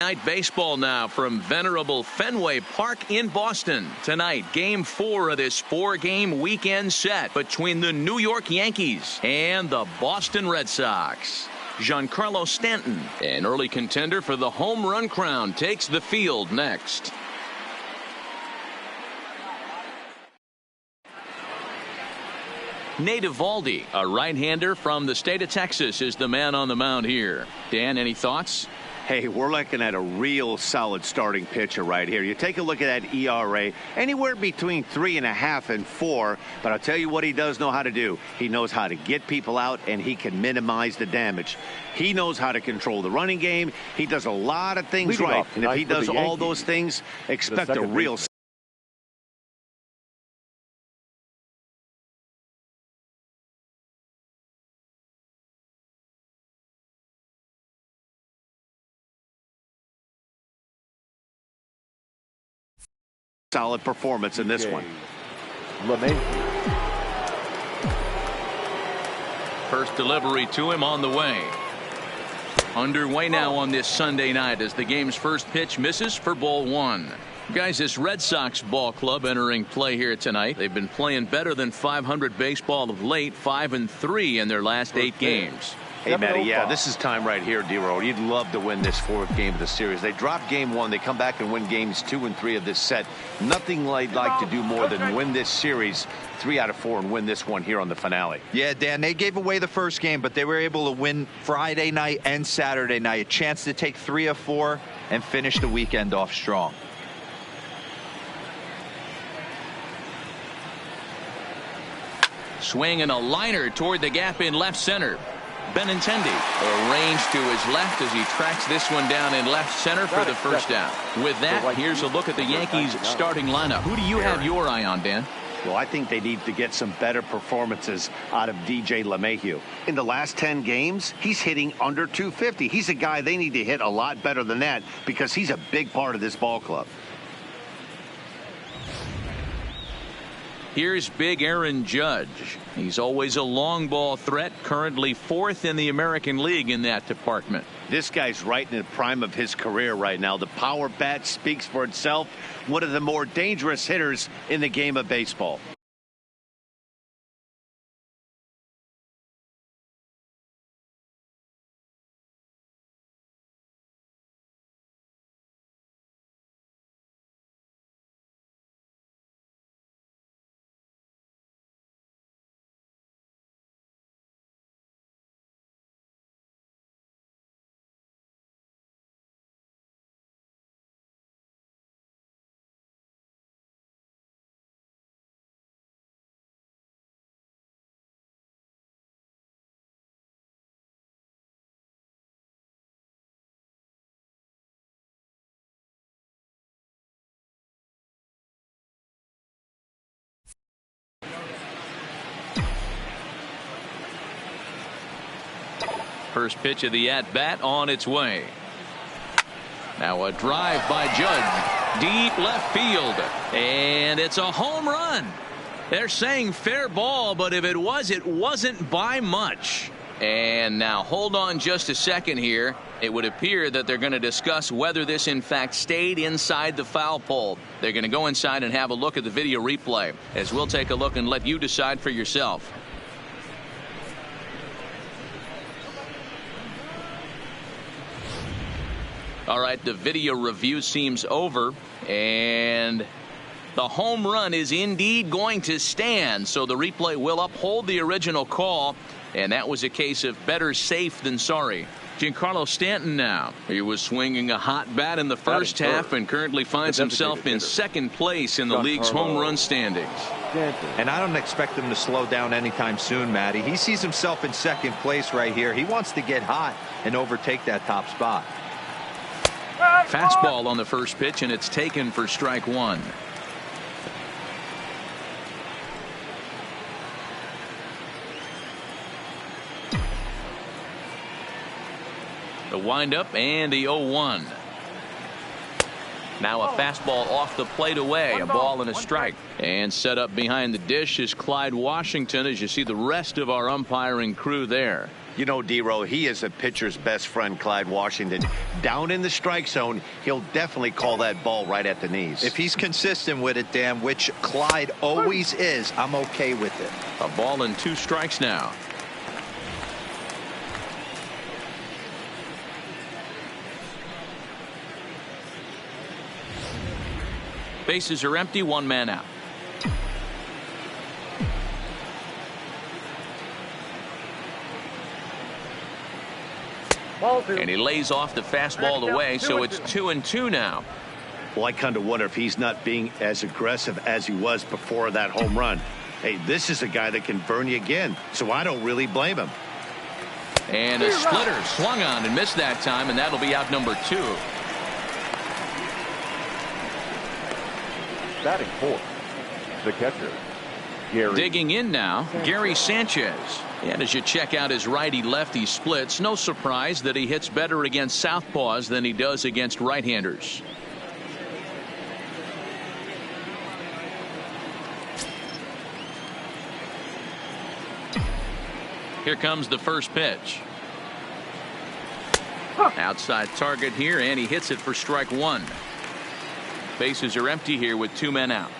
Night baseball now from venerable Fenway Park in Boston. Tonight, Game 4 of this 4-game weekend set between the New York Yankees and the Boston Red Sox. Giancarlo Stanton, an early contender for the home run crown, takes the field next. Eovaldi, a right-hander from the state of Texas, is the man on the mound here. Dan, any thoughts? Hey, we're looking at a real solid starting pitcher right here. You take a look at that ERA, anywhere between 3.5 and 4. But I'll tell you what he does know how to do. He knows how to get people out, and he can minimize the damage. He knows how to control the running game. He does a lot of things right. And if he does all those things, expect a real solid performance in this one. First delivery to him on the way. Underway now on this Sunday night as the game's first pitch misses for ball 1. Guys, this Red Sox ball club entering play here tonight. They've been playing better than 500 baseball of late, 5-3 in their last 8 games. Hey, Matty, yeah, this is time right here, D-Roll. You'd love to win this 4th game of the series. They drop game 1. They come back and win games 2 and 3 of this set. Nothing they'd like to do more than win this series 3 out of 4 and win this one here on the finale. Yeah, Dan, they gave away the first game, but they were able to win Friday night and Saturday night. A chance to take 3 of 4 and finish the weekend off strong. Swing and a liner toward the gap in left center. Benintendi arranged to his left as he tracks this one down in left center for the first down. With that, here's a look at the Yankees starting lineup. Who do you have your eye on, Dan? Well, I think they need to get some better performances out of DJ LeMahieu. In the last 10 games, he's hitting under 250. He's a guy they need to hit a lot better than that because he's a big part of this ball club. Here's big Aaron Judge. He's always a long ball threat, currently 4th in the American League in that department. This guy's right in the prime of his career right now. The power bat speaks for itself. One of the more dangerous hitters in the game of baseball. First pitch of the at-bat on its way. Now a drive by Judge. Deep left field. And it's a home run. They're saying fair ball, but if it was, it wasn't by much. And now hold on just a second here. It would appear that they're going to discuss whether this in fact stayed inside the foul pole. They're going to go inside and have a look at the video replay, as we'll take a look and let you decide for yourself. All right, the video review seems over, and the home run is indeed going to stand, so the replay will uphold the original call, and that was a case of better safe than sorry. Giancarlo Stanton now. He was swinging a hot bat in the first half and currently finds himself in second place in the league's home run standings. And I don't expect him to slow down anytime soon, Matty. He sees himself in second place right here. He wants to get hot and overtake that top spot. Fastball on the first pitch, and it's taken for strike 1. The windup and the 0-1. Now a fastball off the plate away, a ball and a strike. And set up behind the dish is Clyde Washington, as you see the rest of our umpiring crew there. You know, D-Row, he is a pitcher's best friend, Clyde Washington. Down in the strike zone, he'll definitely call that ball right at the knees. If he's consistent with it, Dan, which Clyde always is, I'm okay with it. A ball and 2 strikes now. Bases are empty, 1 man out. And he lays off the fastball away, so it's 2-2 now. Well, I kind of wonder if he's not being as aggressive as he was before that home run. Hey, this is a guy that can burn you again, so I don't really blame him. And a splitter swung on and missed that time, and that'll be out number 2. Batting fourth, the catcher, Gerrit. Digging in now, Gary Sanchez. And as you check out his righty-lefty splits, no surprise that he hits better against southpaws than he does against right-handers. Here comes the first pitch. Outside target here, and he hits it for strike 1. Bases are empty here with 2 men out.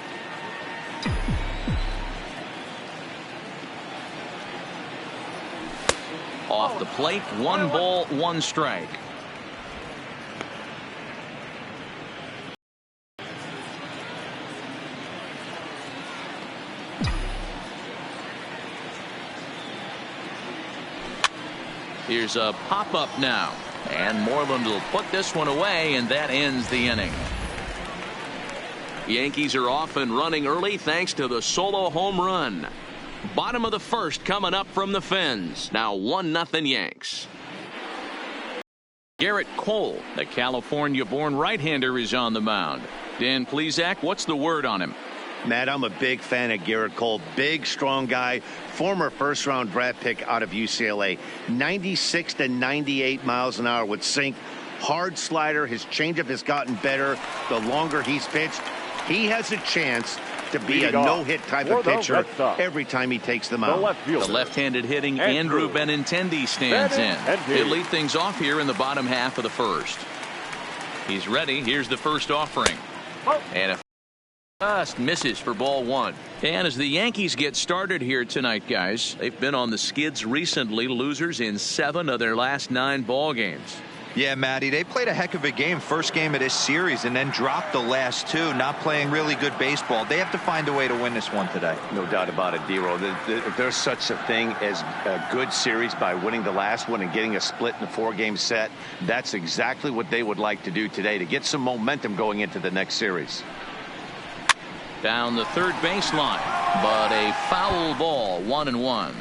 Off the plate, 1 ball, 1 strike. Here's a pop-up now, and Moreland will put this one away, and that ends the inning. Yankees are off and running early thanks to the solo home run. Bottom of the first coming up from the Fins. Now 1-0 Yanks. Gerrit Cole, the California-born right-hander, is on the mound. Dan Plesac, what's the word on him? Matt, I'm a big fan of Gerrit Cole. Big, strong guy. Former first-round draft pick out of UCLA. 96 to 98 miles an hour with sink. Hard slider. His changeup has gotten better the longer he's pitched. He has a chance to be a no-hit type of pitcher every time he takes the mound. The left-handed hitting Andrew Benintendi stands in. He'll lead things off here in the bottom half of the first. He's ready. Here's the first offering. And a just misses for ball 1. And as the Yankees get started here tonight, guys, they've been on the skids recently, losers in 7 of their last 9 ball games. Yeah, Matty, they played a heck of a game, first game of this series, and then dropped the last 2, not playing really good baseball. They have to find a way to win this one today. No doubt about it, D-Row. If there's such a thing as a good series by winning the last one and getting a split in a 4-game set, that's exactly what they would like to do today to get some momentum going into the next series. Down the third baseline, but a foul ball, 1-1.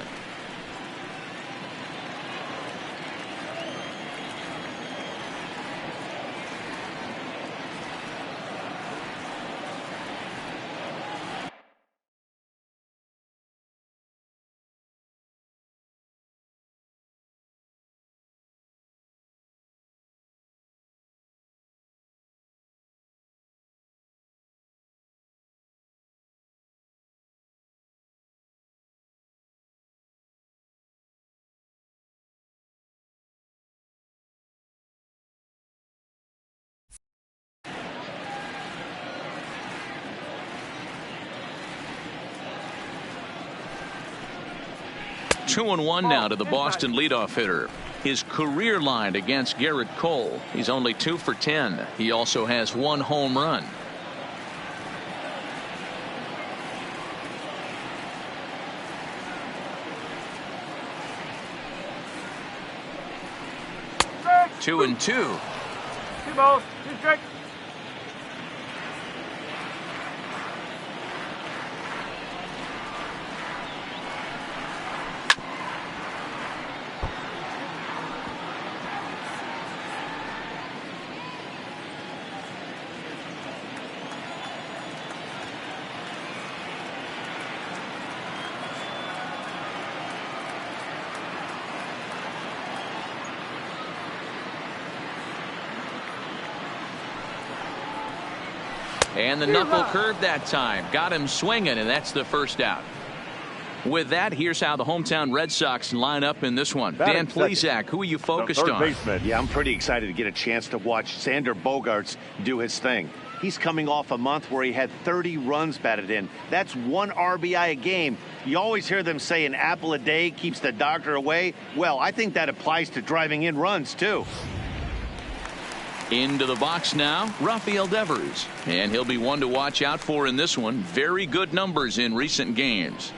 Two and one now to the Boston leadoff hitter. His career line against Gerrit Cole. He's only 2 for 10. He also has 1 home run. Two and two. 2 balls, 2 strikes. And the knuckle curve that time got him swinging, and that's the first out. With that, here's how the hometown Red Sox line up in this one. Dan Plesac, who are you focused on? Baseman. Yeah, I'm pretty excited to get a chance to watch Xander Bogaerts do his thing. He's coming off a month where he had 30 runs batted in. That's 1 RBI a game. You always hear them say an apple a day keeps the doctor away. Well, I think that applies to driving in runs, too. Into the box now, Rafael Devers. And he'll be one to watch out for in this one. Very good numbers in recent games.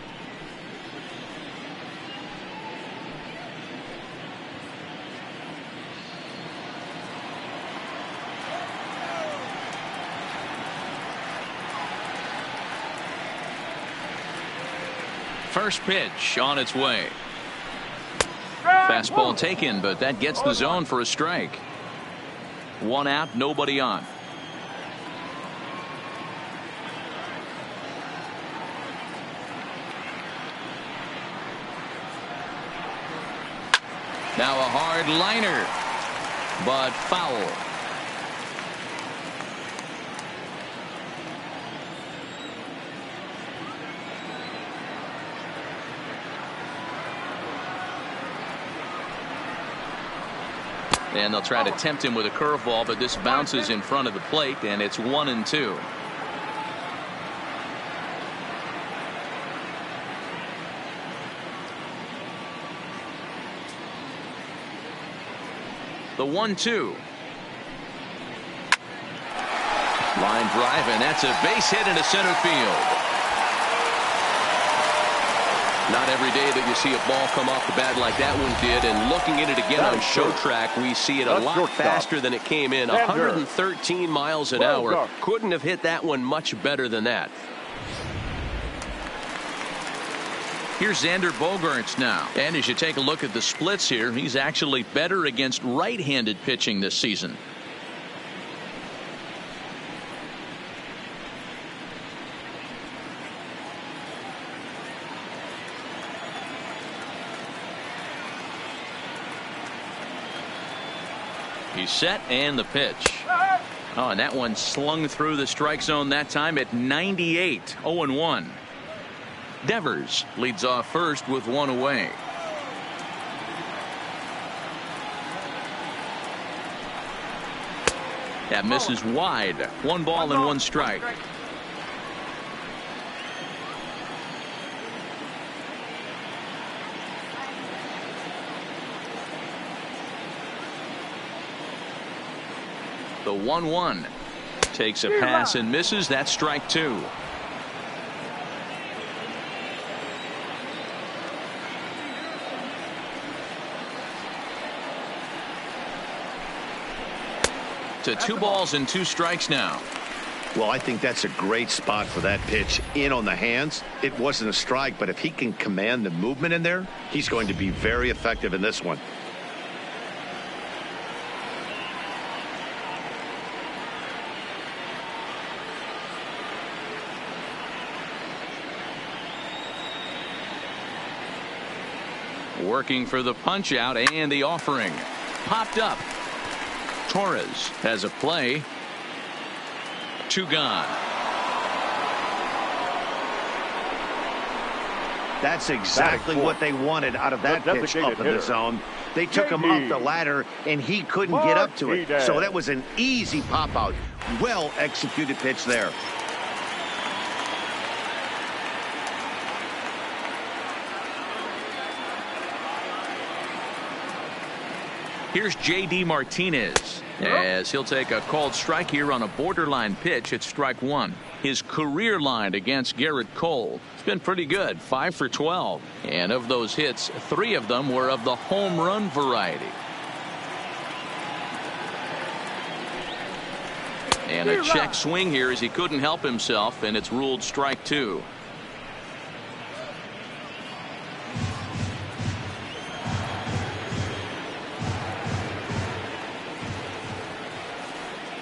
First pitch on its way. Fastball taken, but that gets the zone for a strike. 1 out, nobody on. Now a hard liner, but foul. And they'll try to tempt him with a curveball, but this bounces in front of the plate, and it's 1-2. The 1-2. Line drive, and that's a base hit into center field. Not every day that you see a ball come off the bat like that one did, and looking at it again on show track, we see it a lot faster than it came in. 113 miles an hour. Couldn't have hit that one much better than that. Here's Xander Bogaerts now. And as you take a look at the splits here, he's actually better against right-handed pitching this season. He's set, and the pitch. Oh, and that one slung through the strike zone that time at 98. 0-1. Devers leads off first with 1 away. That misses wide. 1 ball and 1 strike. The 1-1 takes a pass and misses. That's strike 2. To 2 balls and 2 strikes now. Well, I think that's a great spot for that pitch. In on the hands. It wasn't a strike, but if he can command the movement in there, he's going to be very effective in this one. Working for the punch out, and the offering popped up. Torres has a play. 2 gone. That's exactly what they wanted out of that pitch up in the zone. They took him off the ladder, and he couldn't get up to it. So that was an easy pop out. Well executed pitch there. Here's J.D. Martinez as he'll take a called strike here on a borderline pitch at strike 1. His career line against Gerrit Cole, it's been pretty good. 5 for 12. And of those hits, 3 of them were of the home run variety. And a check swing here as he couldn't help himself, and it's ruled strike 2.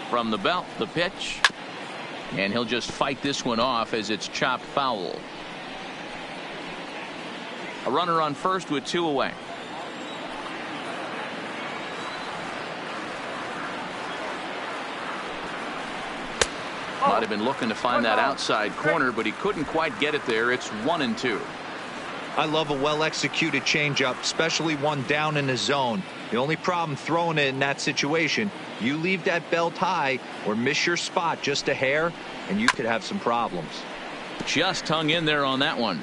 From the belt, the pitch, and he'll just fight this one off as it's chopped foul. A runner on first with 2 away. Might have been looking to find that outside corner, but he couldn't quite get it there. It's 1-2. I love a well-executed changeup, especially one down in the zone. The only problem throwing it in that situation, you leave that belt high or miss your spot just a hair, and you could have some problems. Just hung in there on that one.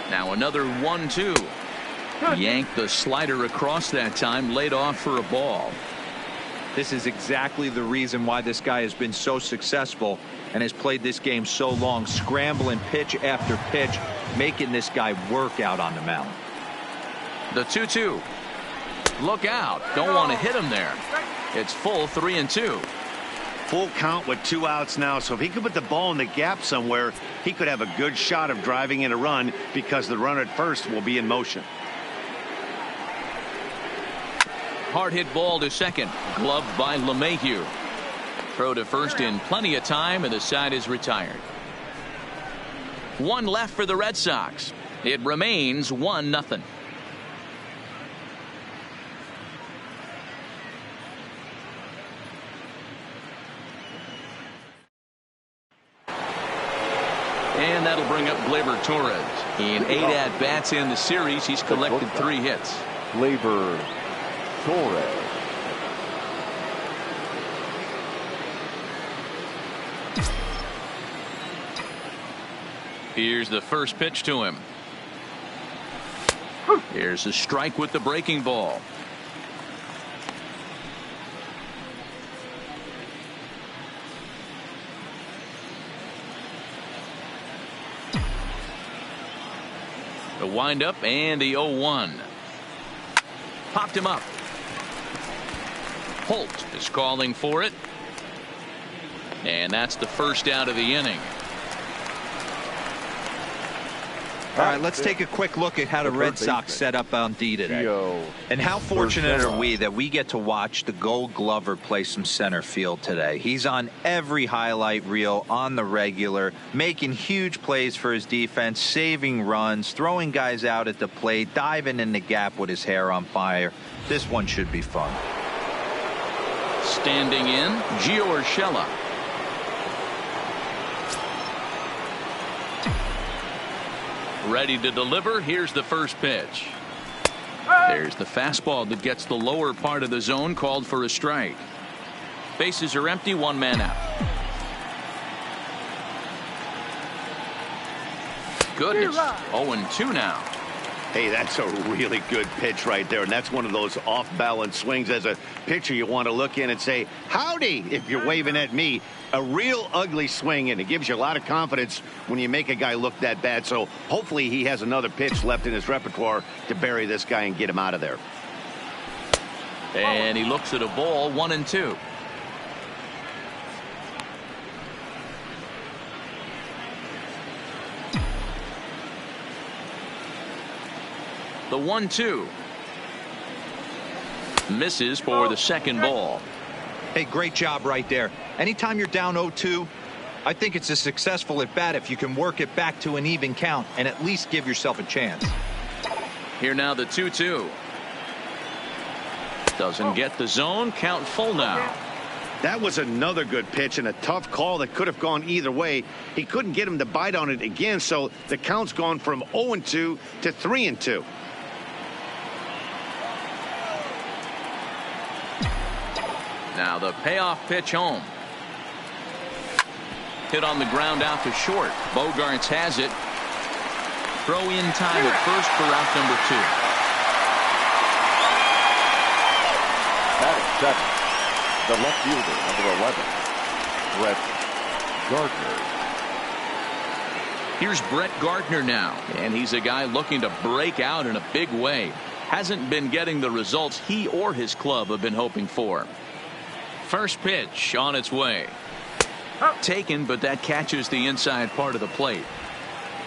Now another 1-2. Yanked the slider across that time, laid off for a ball. This is exactly the reason why this guy has been so successful and has played this game so long, scrambling pitch after pitch, making this guy work out on the mound. The 2-2. Look out. Don't want to hit him there. It's full 3-2. Full count with 2 outs now, so if he could put the ball in the gap somewhere, he could have a good shot of driving in a run because the runner at first will be in motion. Hard hit ball to second, gloved by LeMahieu. Throw to first in plenty of time, and the side is retired. 1 left for the Red Sox. It remains 1-0. And that'll bring up Gleyber Torres. In 8 at-bats in the series, he's collected 3 hits. Gleyber Torres. Here's the first pitch to him. Here's a strike with the breaking ball. The windup and the 0-1. Popped him up. Holt is calling for it. And that's the first out of the inning. All right, let's take a quick look at how the Red Sox set up on D today. And how fortunate are we that we get to watch the Gold Glover play some center field today. He's on every highlight reel on the regular, making huge plays for his defense, saving runs, throwing guys out at the plate, diving in the gap with his hair on fire. This one should be fun. Standing in, Gio Urshela. Ready to deliver. Here's the first pitch. There's the fastball that gets the lower part of the zone, called for a strike. Bases are empty, 1 man out. Goodness. 0-2 now. Hey, that's a really good pitch right there, and that's one of those off-balance swings. As a pitcher, you want to look in and say, howdy, if you're waving at me. A real ugly swing, and it gives you a lot of confidence when you make a guy look that bad. So hopefully he has another pitch left in his repertoire to bury this guy and get him out of there. And he looks at a ball, 1-2. The 1-2. Misses for the second ball. Hey, great job right there. Anytime you're down 0-2, I think it's a successful at bat if you can work it back to an even count and at least give yourself a chance. Here now the 2-2. Doesn't get the zone. Count full now. That was another good pitch and a tough call that could have gone either way. He couldn't get him to bite on it again, so the count's gone from 0-2 to 3-2. Now the payoff pitch home. Hit on the ground out to short. Bogarts has it. Throw in time at first for out number 2. At second, the left fielder, number 11, Brett Gardner. Here's Brett Gardner now, and he's a guy looking to break out in a big way. Hasn't been getting the results he or his club have been hoping for. First pitch on its way. Taken, but that catches the inside part of the plate.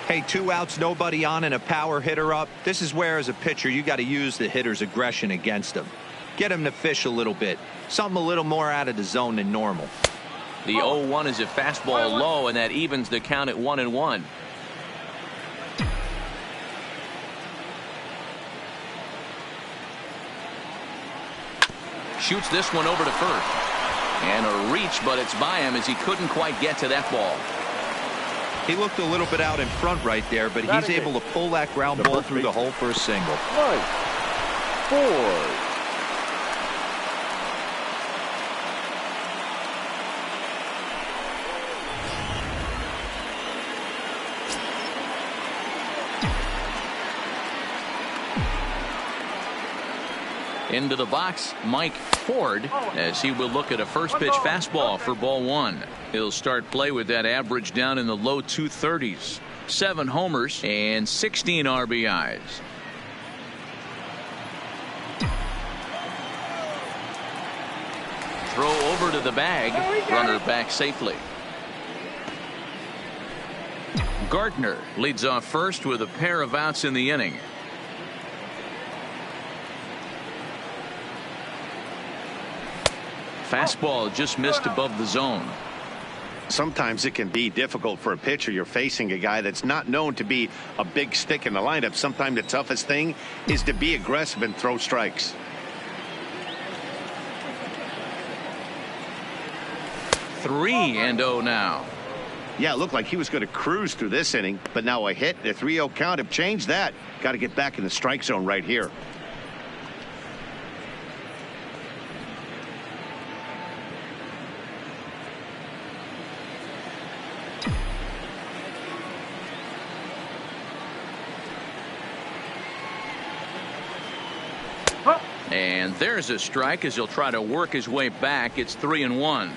Hey, 2 outs, nobody on, and a power hitter up. This is where, as a pitcher, you got to use the hitter's aggression against him. Get him to fish a little bit. Something a little more out of the zone than normal. The 0-1 is a fastball low, and that evens the count at 1-1. Shoots this one over to first. And a reach, but it's by him as he couldn't quite get to that ball. He looked a little bit out in front right there, but he's able to pull that ground ball through the hole for a single. 4. Into the box, Mike Ford, as he will look at a first pitch fastball for ball 1. He'll start play with that average down in the low 230s. 7 homers and 16 RBIs. Throw over to the bag. Runner back safely. Gardner leads off first with a pair of outs in the inning. Fastball just missed above the zone. Sometimes it can be difficult for a pitcher. You're facing a guy that's not known to be a big stick in the lineup. Sometimes the toughest thing is to be aggressive and throw strikes. 3-0 now. Yeah, it looked like he was going to cruise through this inning, but now a hit, a 3-0 count have changed that. Got to get back in the strike zone right here. And there's a strike as he'll try to work his way back. It's 3-1.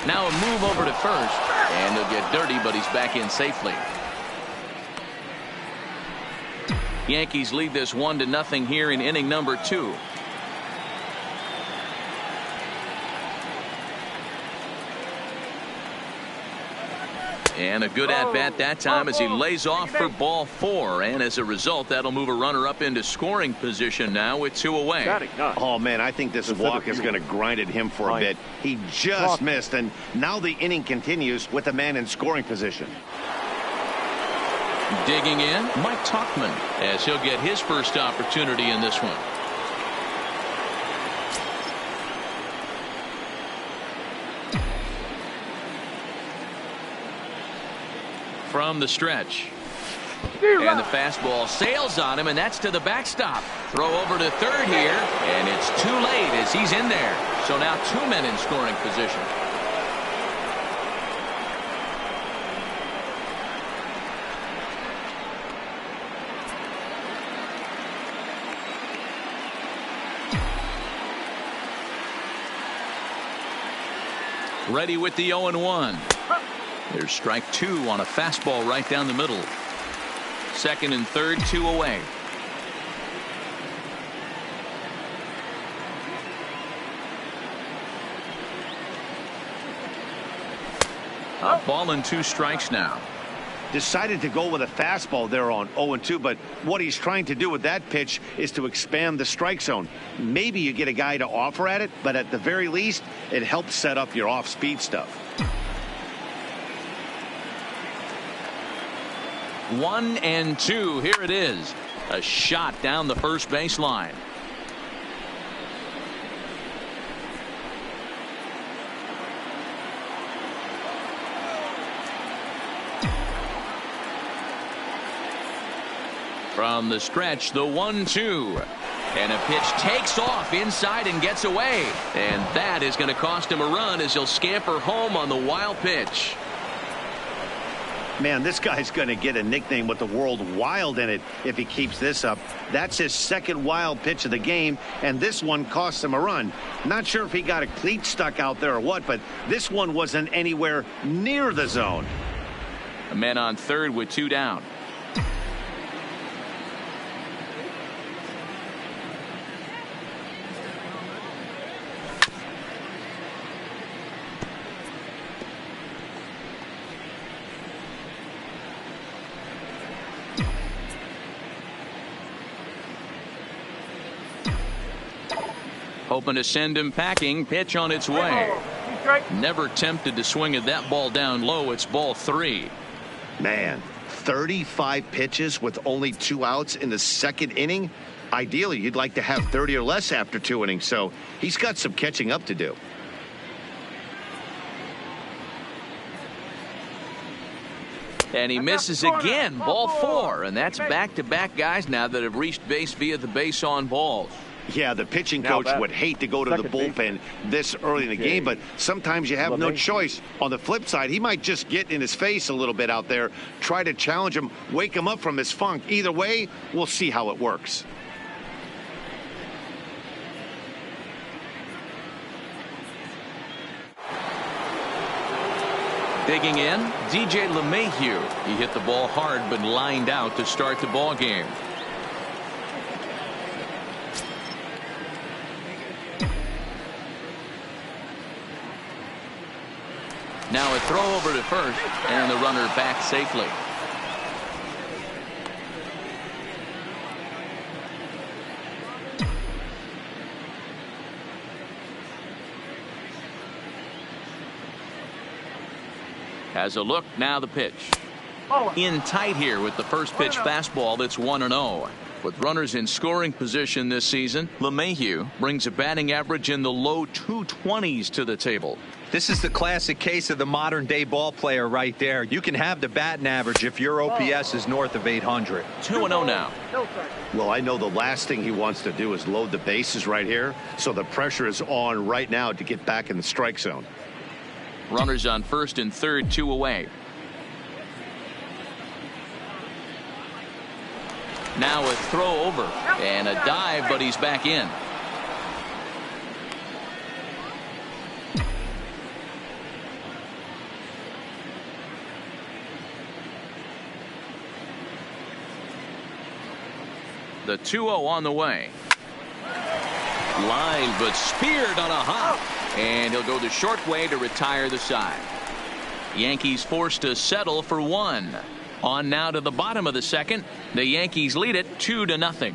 Now a move over to first, and he'll get dirty, but he's back in safely. Yankees lead this 1-0 here in inning number 2. And a good at-bat that time as he lays off for ball 4. And as a result, that'll move a runner up into scoring position now with 2 away. Oh, man, I think this walk is going to grind at him for a bit. He just missed, and now the inning continues with a man in scoring position. Digging in, Mike Tauchman, as he'll get his first opportunity in this one. From the stretch. And the fastball sails on him, and that's to the backstop. Throw over to third here, and it's too late as he's in there. So now 2 men in scoring position. Ready with the 0-1. There's strike 2 on a fastball right down the middle. Second and third, 2 away. A ball and 2 strikes now. Decided to go with a fastball there on 0-2, but what he's trying to do with that pitch is to expand the strike zone. Maybe you get a guy to offer at it, but at the very least, it helps set up your off-speed stuff. 1-2. Here it is. A shot down the first baseline. From the stretch, the 1-2. And a pitch takes off inside and gets away. And that is going to cost him a run as he'll scamper home on the wild pitch. Man, this guy's going to get a nickname with the word wild in it if he keeps this up. That's his second wild pitch of the game, and this one cost him a run. Not sure if he got a cleat stuck out there or what, but this one wasn't anywhere near the zone. A man on third with 2 down. Hoping to send him packing. Pitch on its way. Never tempted to swing at that ball down low. It's ball 3. Man, 35 pitches with only 2 outs in the second inning. Ideally, you'd like to have 30 or less after 2 innings, so he's got some catching up to do. And he misses again, ball 4, and that's back-to-back guys now that have reached base via the base on balls. Yeah, the pitching coach would hate to go to the bullpen this early in the game, but sometimes you have no choice. On the flip side, he might just get in his face a little bit out there, try to challenge him, wake him up from his funk. Either way, we'll see how it works. Digging in, DJ LeMahieu. He hit the ball hard but lined out to start the ball game. Now a throw over to first, and the runner back safely. Has a look, now the pitch. In tight here with the first pitch fastball that's 1-0. With runners in scoring position this season, LeMahieu brings a batting average in the low 220s to the table. This is the classic case of the modern day ball player right there. You can have the batting average if your OPS is north of 800. 2-0 now. Well, I know the last thing he wants to do is load the bases right here, so the pressure is on right now to get back in the strike zone. Runners on first and third, 2 away. Now a throw over and a dive, but he's back in. The 2-0 on the way. Line, but speared on a hop. And he'll go the short way to retire the side. Yankees forced to settle for 1. On now to the bottom of the second. The Yankees lead it 2-0.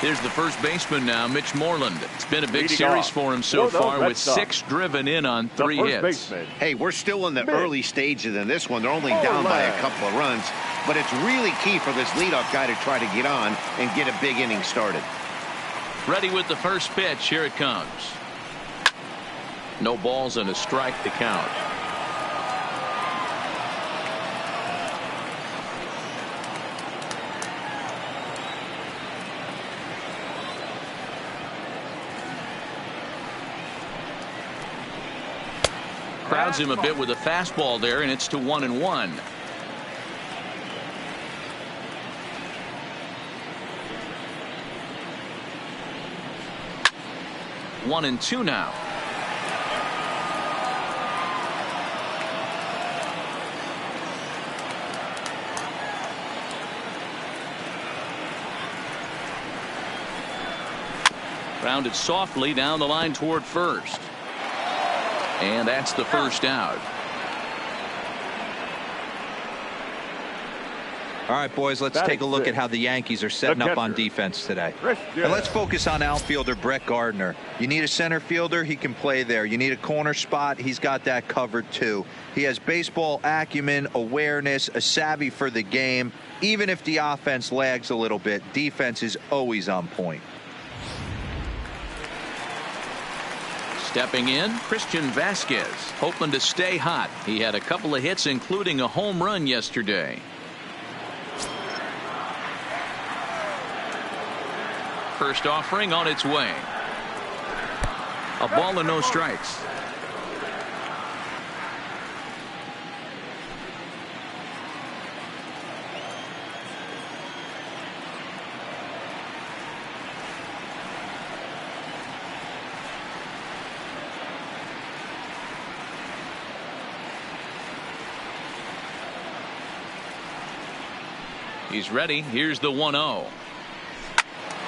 Here's the first baseman now, Mitch Moreland. It's been a big series for him so far with 6 driven in on 3 hits. Hey, we're still in the early stages in this one. They're only down by a couple of runs, but it's really key for this leadoff guy to try to get on and get a big inning started. Ready with the first pitch. Here it comes. No balls and a strike to count. Crowds him a bit with a fastball there, and it's to 1-1. One and two now. Grounded softly down the line toward first. And that's the first out. All right, boys, let's take a look at how the Yankees are setting up on defense today. And let's focus on outfielder Brett Gardner. You need a center fielder, he can play there. You need a corner spot, he's got that covered too. He has baseball acumen, awareness, a savvy for the game. Even if the offense lags a little bit, defense is always on point. Stepping in, Christian Vasquez, hoping to stay hot. He had a couple of hits, including a home run yesterday. First offering on its way. A ball and no strikes. He's ready. Here's the 1-0.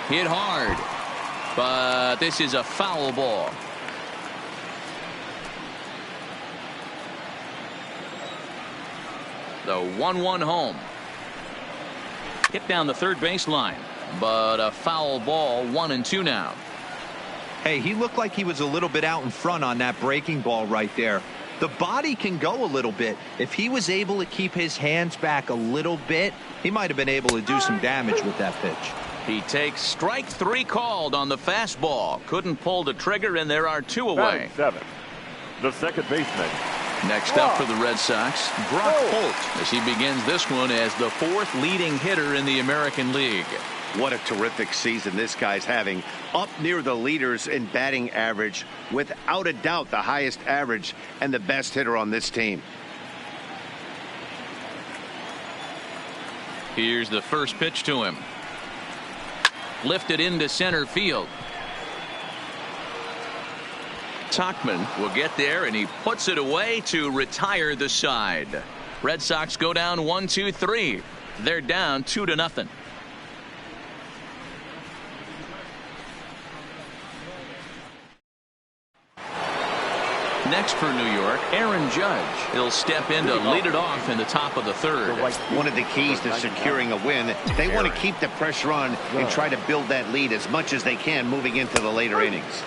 Hit hard, but this is a foul ball. The 1-1 home. Hit down the third baseline, but a foul ball. 1-2 now. Hey, he looked like he was a little bit out in front on that breaking ball right there. The body can go a little bit. If he was able to keep his hands back a little bit, he might have been able to do some damage with that pitch. He takes strike 3 called on the fastball. Couldn't pull the trigger, and there are 2 away. 7. The second baseman. Next up for the Red Sox, Brock Holt, as he begins this one as the 4th leading hitter in the American League. What a terrific season this guy's having. Up near the leaders in batting average, without a doubt the highest average and the best hitter on this team. Here's the first pitch to him. Lifted into center field. Tauchman will get there, and he puts it away to retire the side. Red Sox go down 1-2-3. They're down 2-0. Next for New York, Aaron Judge. He'll step in to lead it off in the top of the 3rd. One of the keys to securing a win, they want to keep the pressure on and try to build that lead as much as they can moving into the later innings.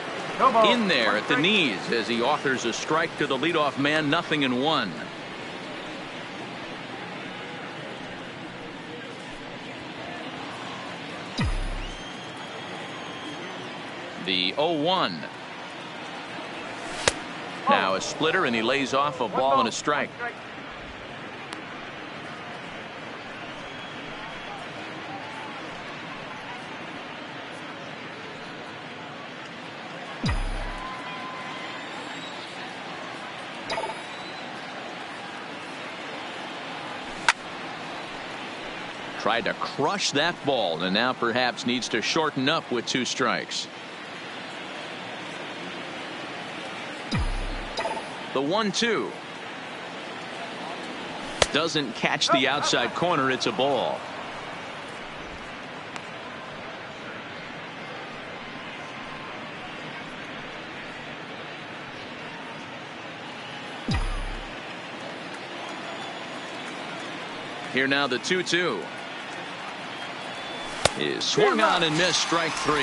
In there at the knees as he offers a strike to the leadoff man, 0-1. The 0-1. Now a splitter, and he lays off a ball and a strike. Tried to crush that ball, and now perhaps needs to shorten up with 2 strikes. The 1-2 doesn't catch the outside corner. It's a ball. Here now the 2-2 is swung on and missed, strike 3.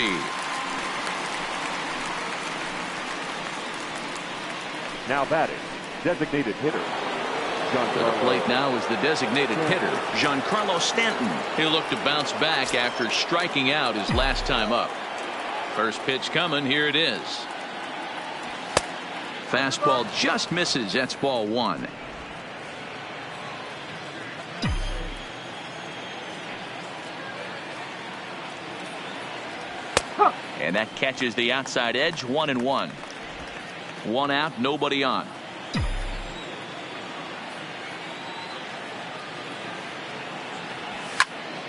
Now batting, designated hitter. To the plate now is the designated hitter, Giancarlo Stanton. He'll look to bounce back after striking out his last time up. First pitch coming. Here it is. Fastball just misses. That's ball 1. And that catches the outside edge. 1-1. 1 out, nobody on.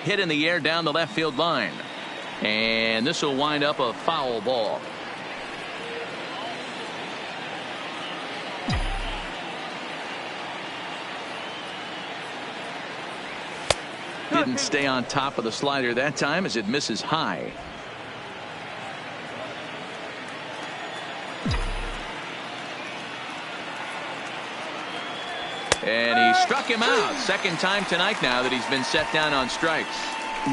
Hit in the air down the left field line, and this will wind up a foul ball. Didn't stay on top of the slider that time as it misses high. And he struck him out. Second time tonight now that he's been set down on strikes.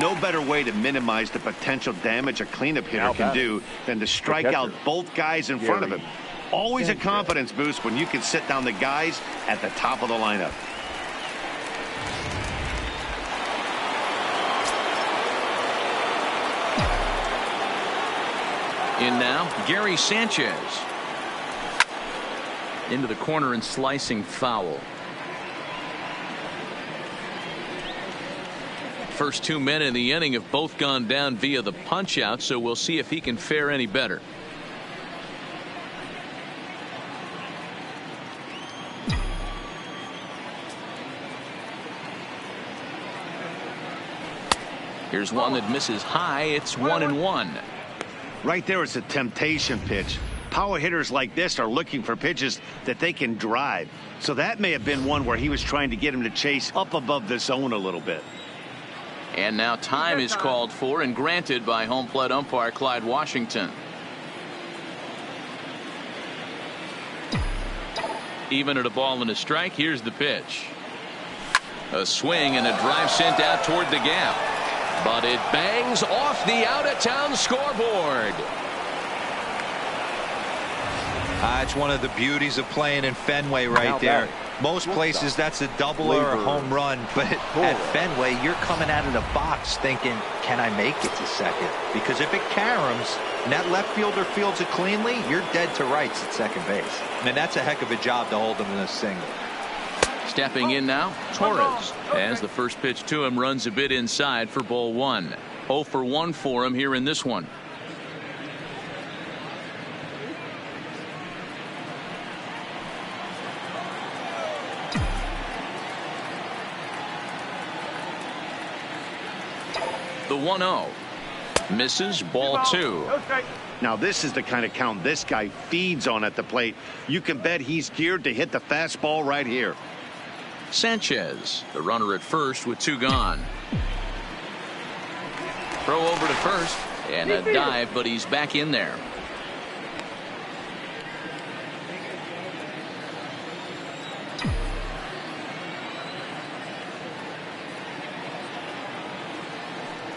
No better way to minimize the potential damage a cleanup hitter can do than to strike out both guys in front of him. Always a confidence boost when you can sit down the guys at the top of the lineup. In now, Gary Sanchez. Into the corner and slicing foul. First 2 men in the inning have both gone down via the punch out, so we'll see if he can fare any better. Here's one that misses high. It's 1-1. Right there, it's a temptation pitch. Power hitters like this are looking for pitches that they can drive. So that may have been one where he was trying to get him to chase up above the zone a little bit. And now time is called for and granted by home plate umpire Clyde Washington. Even at a ball and a strike. Here's the pitch. A swing and a drive sent out toward the gap. But it bangs off the out-of-town scoreboard. It's one of the beauties of playing in Fenway right there. Most places that's a double or a home run, but at Fenway you're coming out of the box thinking, can I make it to second? Because if it caroms and that left fielder fields it cleanly, you're dead to rights at second base. And that's a heck of a job to hold him in a single. Stepping in now, Torres, as the first pitch to him runs a bit inside for ball 1. 0 for 1 for him here in this one. The 1-0 misses, ball 2. Now this is the kind of count this guy feeds on at the plate. You can bet he's geared to hit the fastball right here. Sanchez, the runner at first with 2 gone. Throw over to first and a dive, but he's back in there.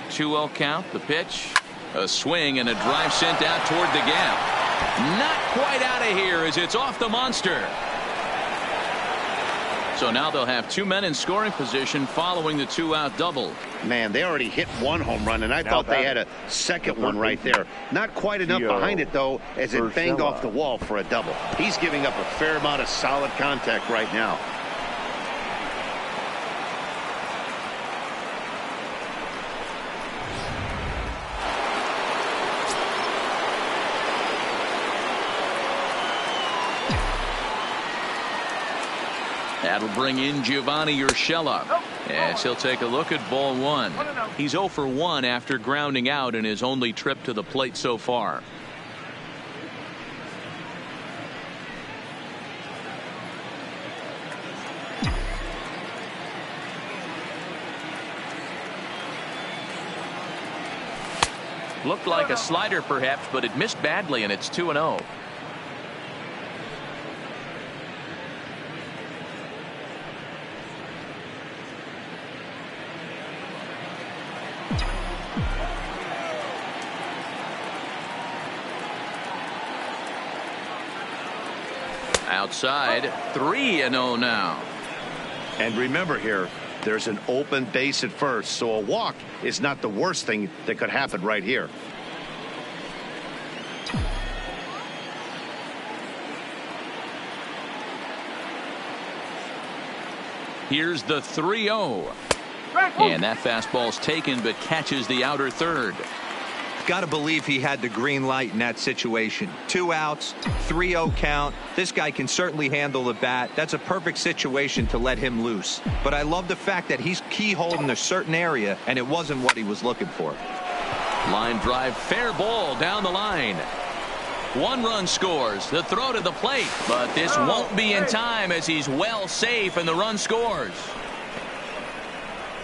Two-0 count. The pitch, a swing and a drive sent out toward the gap. Not quite out of here as it's off the monster. So now they'll have 2 men in scoring position following the 2-out double. Man, they already hit 1 home run, and I thought they had a second one right there. Not quite enough behind it, though, as it banged off the wall for a double. He's giving up a fair amount of solid contact right now. That'll bring in Giovanni Urshela as he'll take a look at ball 1. He's 0 for 1 after grounding out in his only trip to the plate so far. Looked like a slider perhaps, but it missed badly, and it's 2-0. Outside, 3-0 now. And remember here, there's an open base at first, so a walk is not the worst thing that could happen right here. Here's the 3-0. And that fastball's taken but catches the outer third. Got to believe he had the green light in that situation. 2 outs, 3-0 count. This guy can certainly handle the bat. That's a perfect situation to let him loose. But I love the fact that he's keyholing a certain area, and it wasn't what he was looking for. Line drive, fair ball down the line. 1 run scores. The throw to the plate, but this won't be in time as he's well safe and the run scores.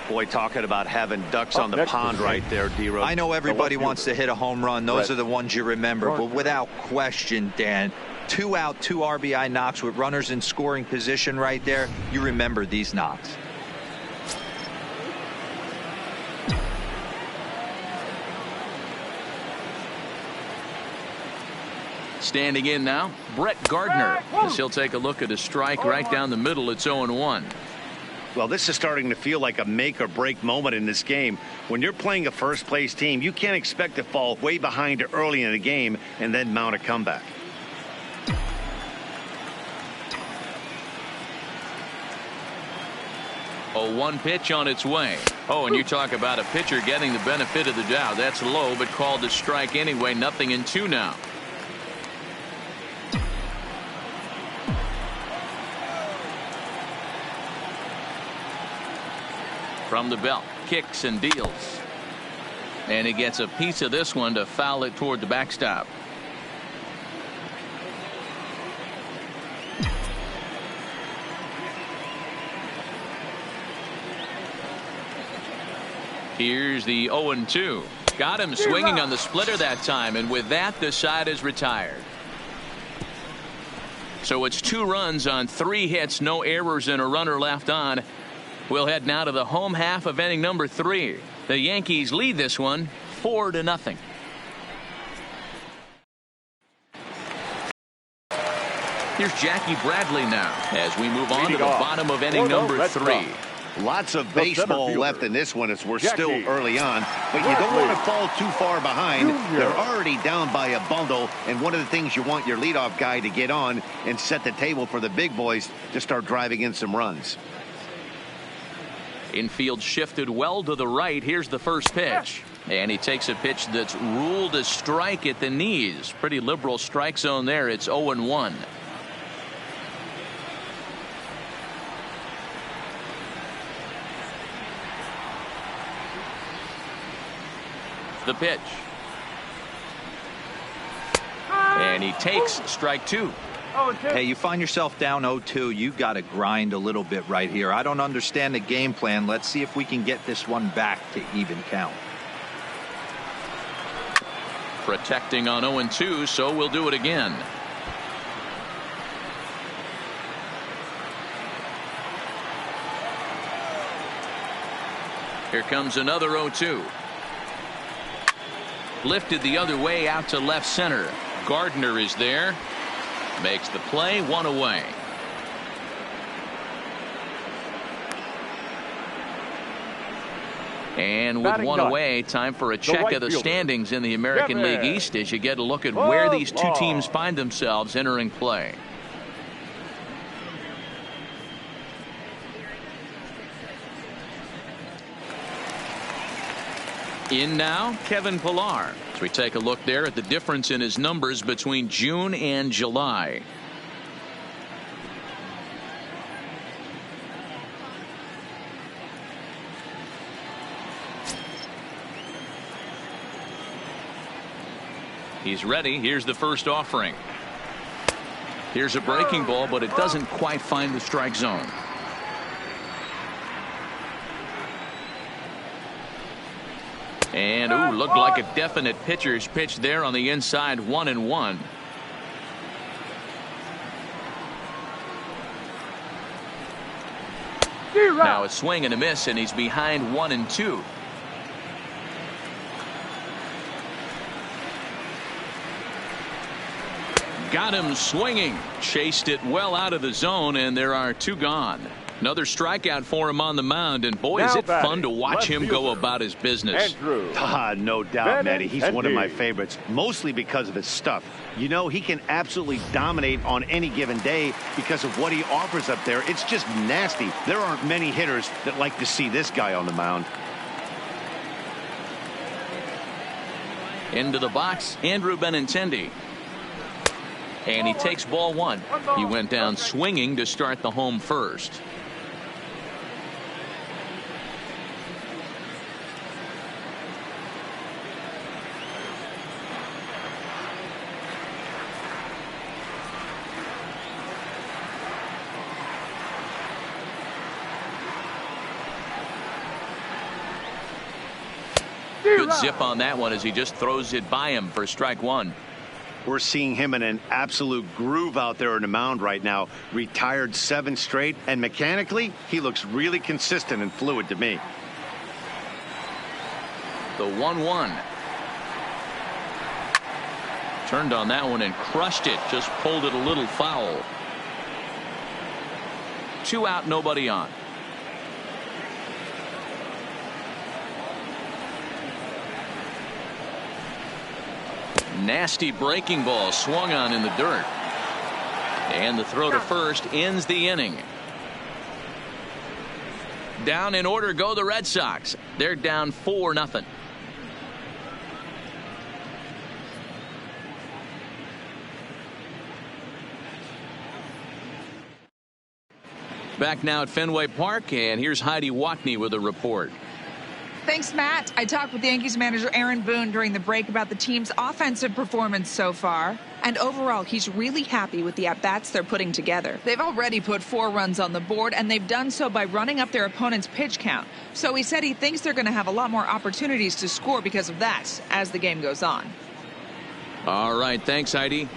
Boy, talking about having ducks on the pond right there, D-Rose. I know everybody wants to hit a home run. Those are the ones you remember. But without question, Dan, 2 out, 2 RBI knocks with runners in scoring position right there. You remember these knocks. Standing in now, Brett Gardner, as he'll take a look at a strike right down the middle. It's 0-1. Well, this is starting to feel like a make or break moment in this game. When you're playing a first place team, you can't expect to fall way behind early in the game and then mount a comeback. A 1 pitch on its way. Oh, and you talk about a pitcher getting the benefit of the doubt. That's low, but called a strike anyway. 0-2 now. From the belt, kicks and deals. And he gets a piece of this one to foul it toward the backstop. Here's the 0-2. Got him swinging on the splitter that time, and with that, the side is retired. So it's 2 runs on 3 hits, no errors, and a runner left on. We'll head now to the home half of inning number 3. The Yankees lead this one 4-0. Here's Jackie Bradley now as we move on to the bottom of inning number 3. Lots of baseball left in this one as we're still early on, but you don't want to fall too far behind. They're already down by a bundle, and one of the things you want your leadoff guy to get on and set the table for the big boys to start driving in some runs. Infield shifted well to the right. Here's the first pitch. And he takes a pitch that's ruled a strike at the knees. Pretty liberal strike zone there. It's 0-1. The pitch. And he takes strike 2. Hey, you find yourself down 0-2. You got to grind a little bit right here. I don't understand the game plan. Let's see if we can get this one back to even count. Protecting on 0-2, so we'll do it again. Here comes another 0-2. Lifted the other way out to left center. Gardner is there. Makes the play, 1 away. And with 1 away, time for a check of the standings in the American League East as you get a look at where these two teams find themselves entering play. In now, Kevin Pillar. As we take a look there at the difference in his numbers between June and July. He's ready. Here's the first offering. Here's a breaking ball, but it doesn't quite find the strike zone. And looked like a definite pitcher's pitch there on the inside. 1-1. Now a swing and a miss, and he's behind 1-2. Got him swinging. Chased it well out of the zone, and there are 2 gone. Another strikeout for him on the mound, and boy, is it fun to watch him go about his business. No doubt, Matty. He's one of my favorites, mostly because of his stuff. You know, he can absolutely dominate on any given day because of what he offers up there. It's just nasty. There aren't many hitters that like to see this guy on the mound. Into the box, Andrew Benintendi. And he takes ball 1. He went down swinging to start the home first. Good zip on that one as he just throws it by him for strike 1. We're seeing him in an absolute groove out there on the mound right now. Retired 7 straight, and mechanically, he looks really consistent and fluid to me. The 1-1. Turned on that one and crushed it. Just pulled it a little foul. 2 out, nobody on. Nasty breaking ball swung on in the dirt. And the throw to first ends the inning. Down in order go the Red Sox. They're down 4-0. Back now at Fenway Park, and here's Heidi Watney with a report. Thanks, Matt. I talked with Yankees manager Aaron Boone during the break about the team's offensive performance so far. And overall, he's really happy with the at-bats they're putting together. They've already put 4 runs on the board, and they've done so by running up their opponent's pitch count. So he said he thinks they're going to have a lot more opportunities to score because of that as the game goes on. All right. Thanks, Heidi.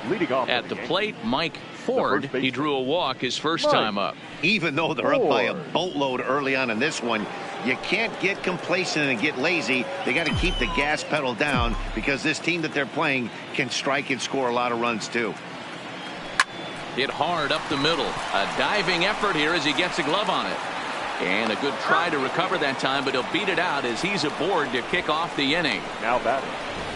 Leading off at the plate, Mike Ford. He drew a walk his first time up. Even though they're up by a boatload early on in this one, You can't get complacent and get lazy. They got to keep the gas pedal down because this team that they're playing can strike and score a lot of runs too. Hit hard up the middle. A diving effort here as he gets a glove on it. And a good try to recover that time, but he'll beat it out as he's aboard to kick off the inning. Now batting.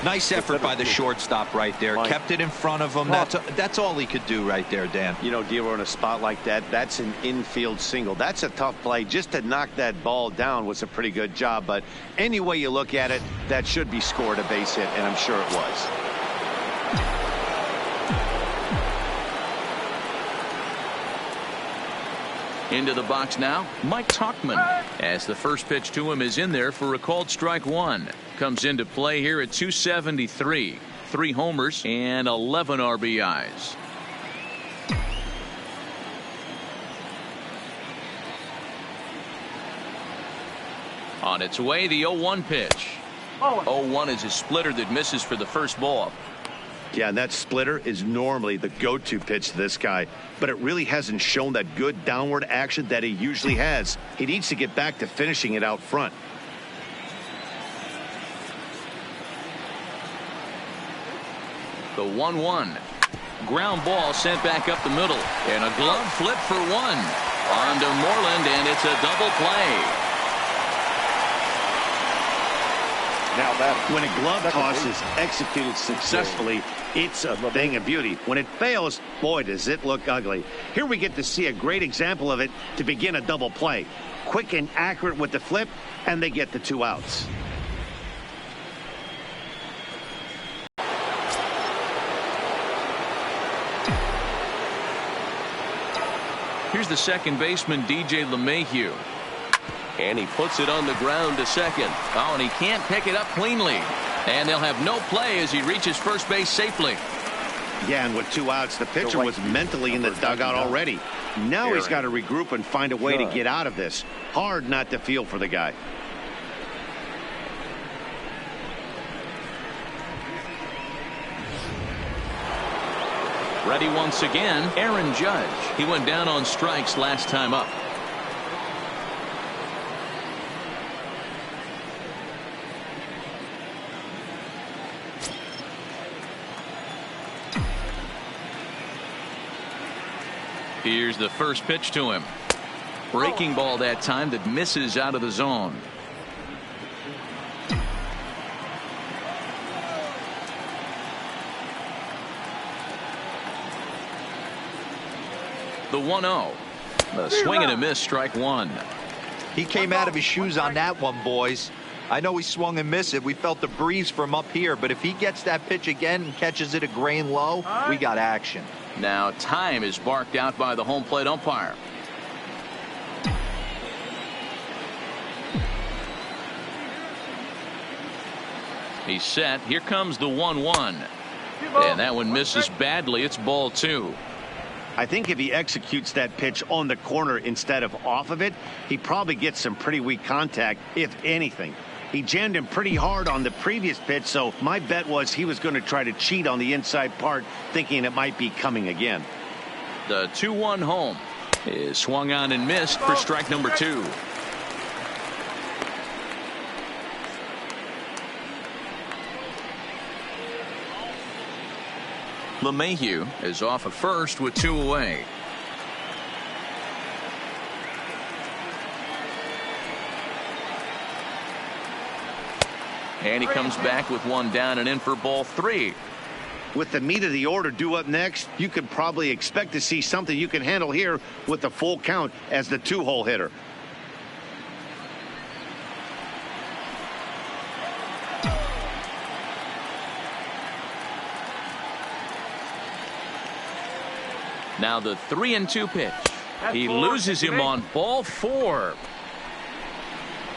Nice effort by the shortstop right there. Kept it in front of him. That's all he could do right there, Dan. You know, Dealer, in a spot like that, that's an infield single. That's a tough play. Just to knock that ball down was a pretty good job. But any way you look at it, that should be scored a base hit, and I'm sure it was. Into the box now, Mike Tauchman, as the first pitch to him is in there for a called strike one. Comes into play here at 273. 3 homers and 11 RBIs. On its way, the 0-1 pitch. 0-1 is a splitter that misses for the first ball. Yeah, and that splitter is normally the go-to pitch to this guy, but it really hasn't shown that good downward action that he usually has. He needs to get back to finishing it out front. The 1-1. Ground ball sent back up the middle, and a glove flip for one. On to Moreland, and it's a double play. Now that when a glove toss is executed successfully, it's a thing of beauty. When it fails, boy, does it look ugly. Here we get to see a great example of it to begin a double play. Quick and accurate with the flip, and they get the 2 outs. Here's the second baseman, DJ LeMahieu. And he puts it on the ground to second. Oh, and he can't pick it up cleanly. And they'll have no play as he reaches first base safely. Yeah, and with 2 outs, the pitcher was mentally in the dugout already. Now he's got to regroup and find a way to get out of this. Hard not to feel for the guy. Ready once again, Aaron Judge. He went down on strikes last time up. Here's the first pitch to him. Breaking ball that time that misses out of the zone. The 1-0. The swing and a miss, strike one. He came out of his shoes on that one, boys. I know he swung and missed it. We felt the breeze from up here, but if he gets that pitch again and catches it a grain low, we got action. Now time is barked out by the home plate umpire. He's set. Here comes the 1-1. And that one misses badly. It's ball 2. I think if he executes that pitch on the corner instead of off of it, he probably gets some pretty weak contact, if anything. He jammed him pretty hard on the previous pitch, so my bet was he was going to try to cheat on the inside part, thinking it might be coming again. The 2-1 home is swung on and missed for strike number 2. LeMahieu is off at first with 2 away. And he comes back with 1 down and in for ball 3. With the meat of the order due up next, you could probably expect to see something you can handle here with the full count as the 2-hole hitter. Now the 3-2 pitch. He loses him on ball 4.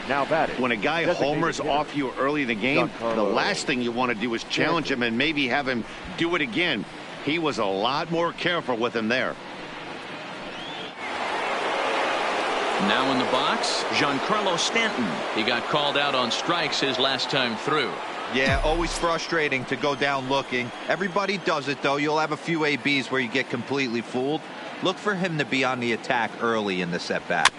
Now batting. When a guy homers off you early in the game, the last thing you want to do is challenge him and maybe have him do it again. He was a lot more careful with him there. Now in the box, Giancarlo Stanton. He got called out on strikes his last time through. Yeah, always frustrating to go down looking. Everybody does it, though. You'll have a few ABs where you get completely fooled. Look for him to be on the attack early in the at-bat.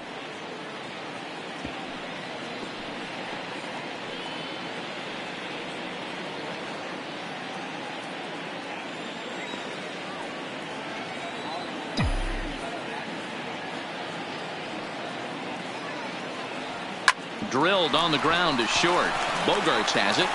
Drilled on the ground to short. Bogaerts has it.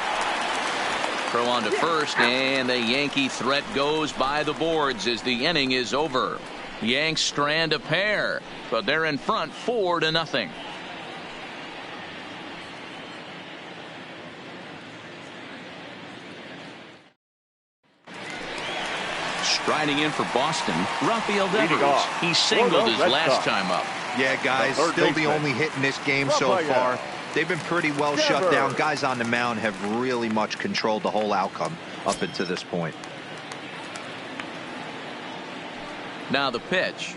Throw on to first, and the Yankee threat goes by the boards as the inning is over. Yanks strand a pair, but they're in front 4-0. Striding in for Boston, Rafael Devers. He singled his last time up. Yeah, guys, still the only hit in this game so far. They've been pretty well shut down. Guys on the mound have really much controlled the whole outcome up until this point. Now the pitch.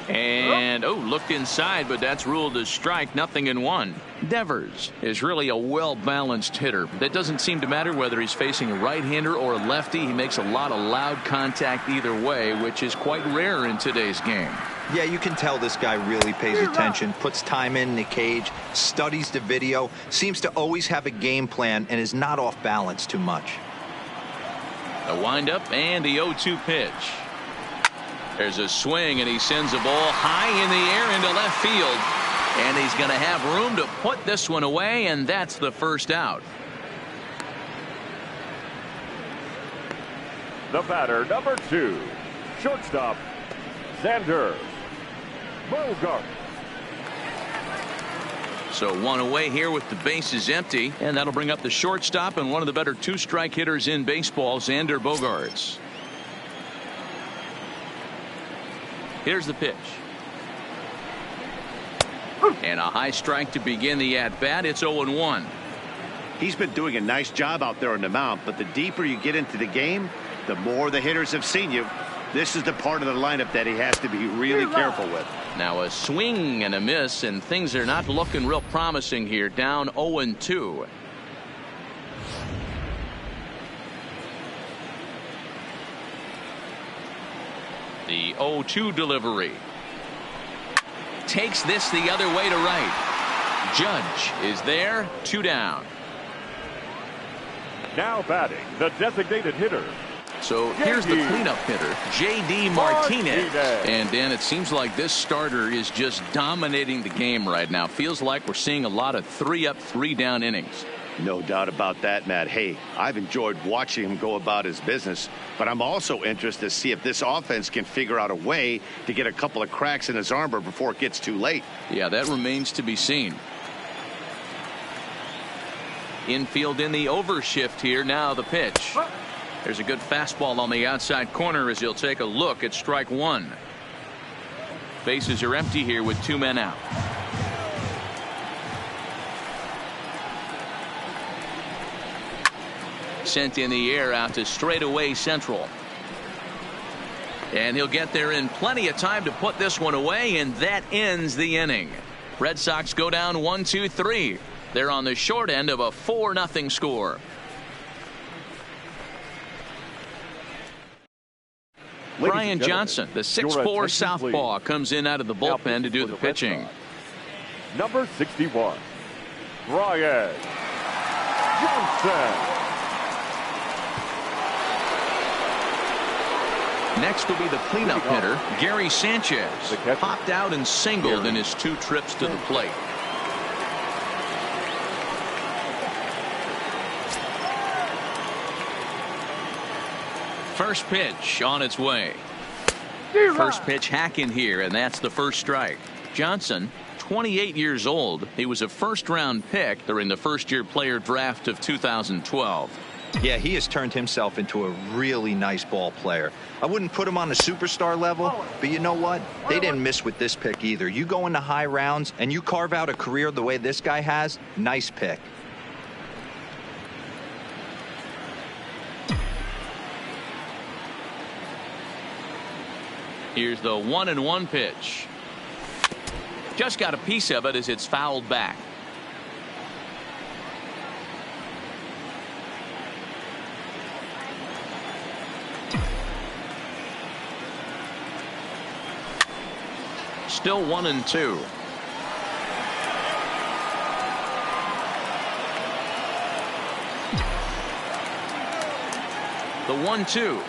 And, looked inside, but that's ruled as strike, 0-1. Devers is really a well-balanced hitter. That doesn't seem to matter whether he's facing a right-hander or a lefty. He makes a lot of loud contact either way, which is quite rare in today's game. Yeah, you can tell this guy really pays attention, puts time in the cage, studies the video, seems to always have a game plan, and is not off balance too much. The windup and the 0-2 pitch. There's a swing, and he sends a ball high in the air into left field. And he's going to have room to put this one away, and that's the first out. The batter, number 2, shortstop, Xander Bogaerts. So one away here with the bases empty, and that'll bring up the shortstop and one of the better two-strike hitters in baseball, Xander Bogaerts. Here's the pitch. And a high strike to begin the at-bat. It's 0-1. He's been doing a nice job out there on the mound, but the deeper you get into the game, the more the hitters have seen you. This is the part of the lineup that he has to be really careful with. Now a swing and a miss, and things are not looking real promising here. Down 0-2. The 0-2 delivery. Takes this the other way to right. Judge is there, 2 down. Now batting, the designated hitter. So here's the cleanup hitter, J.D. Martinez. And Dan, it seems like this starter is just dominating the game right now. Feels like we're seeing a lot of 3-up, 3-down innings. No doubt about that, Matt. Hey, I've enjoyed watching him go about his business, but I'm also interested to see if this offense can figure out a way to get a couple of cracks in his armor before it gets too late. Yeah, that remains to be seen. Infield in the overshift here. Now the pitch. There's a good fastball on the outside corner as he'll take a look at strike 1. Bases are empty here with 2 men out. Sent in the air out to straightaway central. And he'll get there in plenty of time to put this one away, and that ends the inning. Red Sox go down 1-2-3. They're on the short end of a 4-0 score. Brian Johnson, the 6'4" southpaw, comes in out of the bullpen to do the pitching. Number 61, Brian Johnson. Next will be the cleanup hitter, Gary Sanchez. Popped out and singled in his 2 trips to the plate. First pitch on its way. First pitch hack in here, and that's the first strike. Johnson, 28 years old. He was a first-round pick during the first-year player draft of 2012. Yeah, he has turned himself into a really nice ball player. I wouldn't put him on a superstar level, but you know what? They didn't miss with this pick either. You go into high rounds and you carve out a career the way this guy has, nice pick. Here's the 1-1 pitch. Just got a piece of it as it's fouled back. Still 1-2. The 1-2.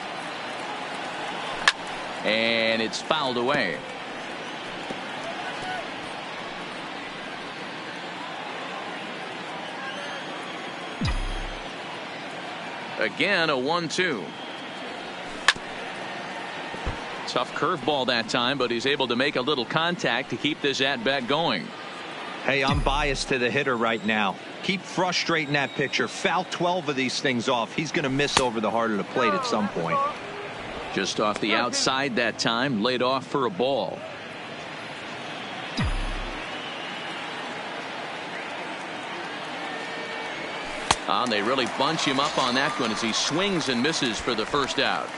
And it's fouled away. Again, a 1-2. Tough curveball that time, but he's able to make a little contact to keep this at-bat going. Hey, I'm biased to the hitter right now. Keep frustrating that pitcher. Foul 12 of these things off. He's going to miss over the heart of the plate at some point. Just off the outside that time, laid off for a ball. They really bunch him up on that one as he swings and misses for the first out.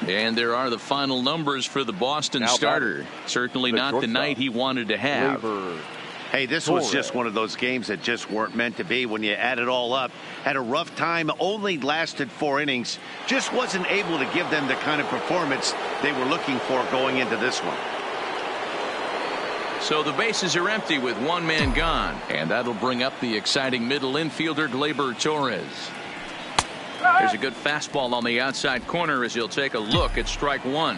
And there are the final numbers for the Boston starter. Certainly not the night he wanted to have. Hey, this was just one of those games that just weren't meant to be when you add it all up. Had a rough time, only lasted 4 innings. Just wasn't able to give them the kind of performance they were looking for going into this one. So the bases are empty with one man gone. And that'll bring up the exciting middle infielder, Gleyber Torres. There's a good fastball on the outside corner as he'll take a look at strike one.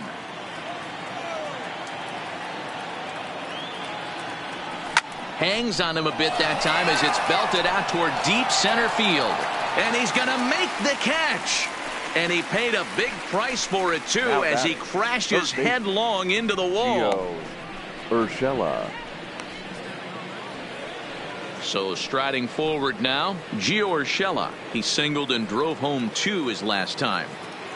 Hangs on him a bit that time as it's belted out toward deep center field. And he's going to make the catch. And he paid a big price for it, too, as he crashes headlong into the wall. Urshela. So striding forward now, Gio Urshela. He singled and drove home 2 his last time.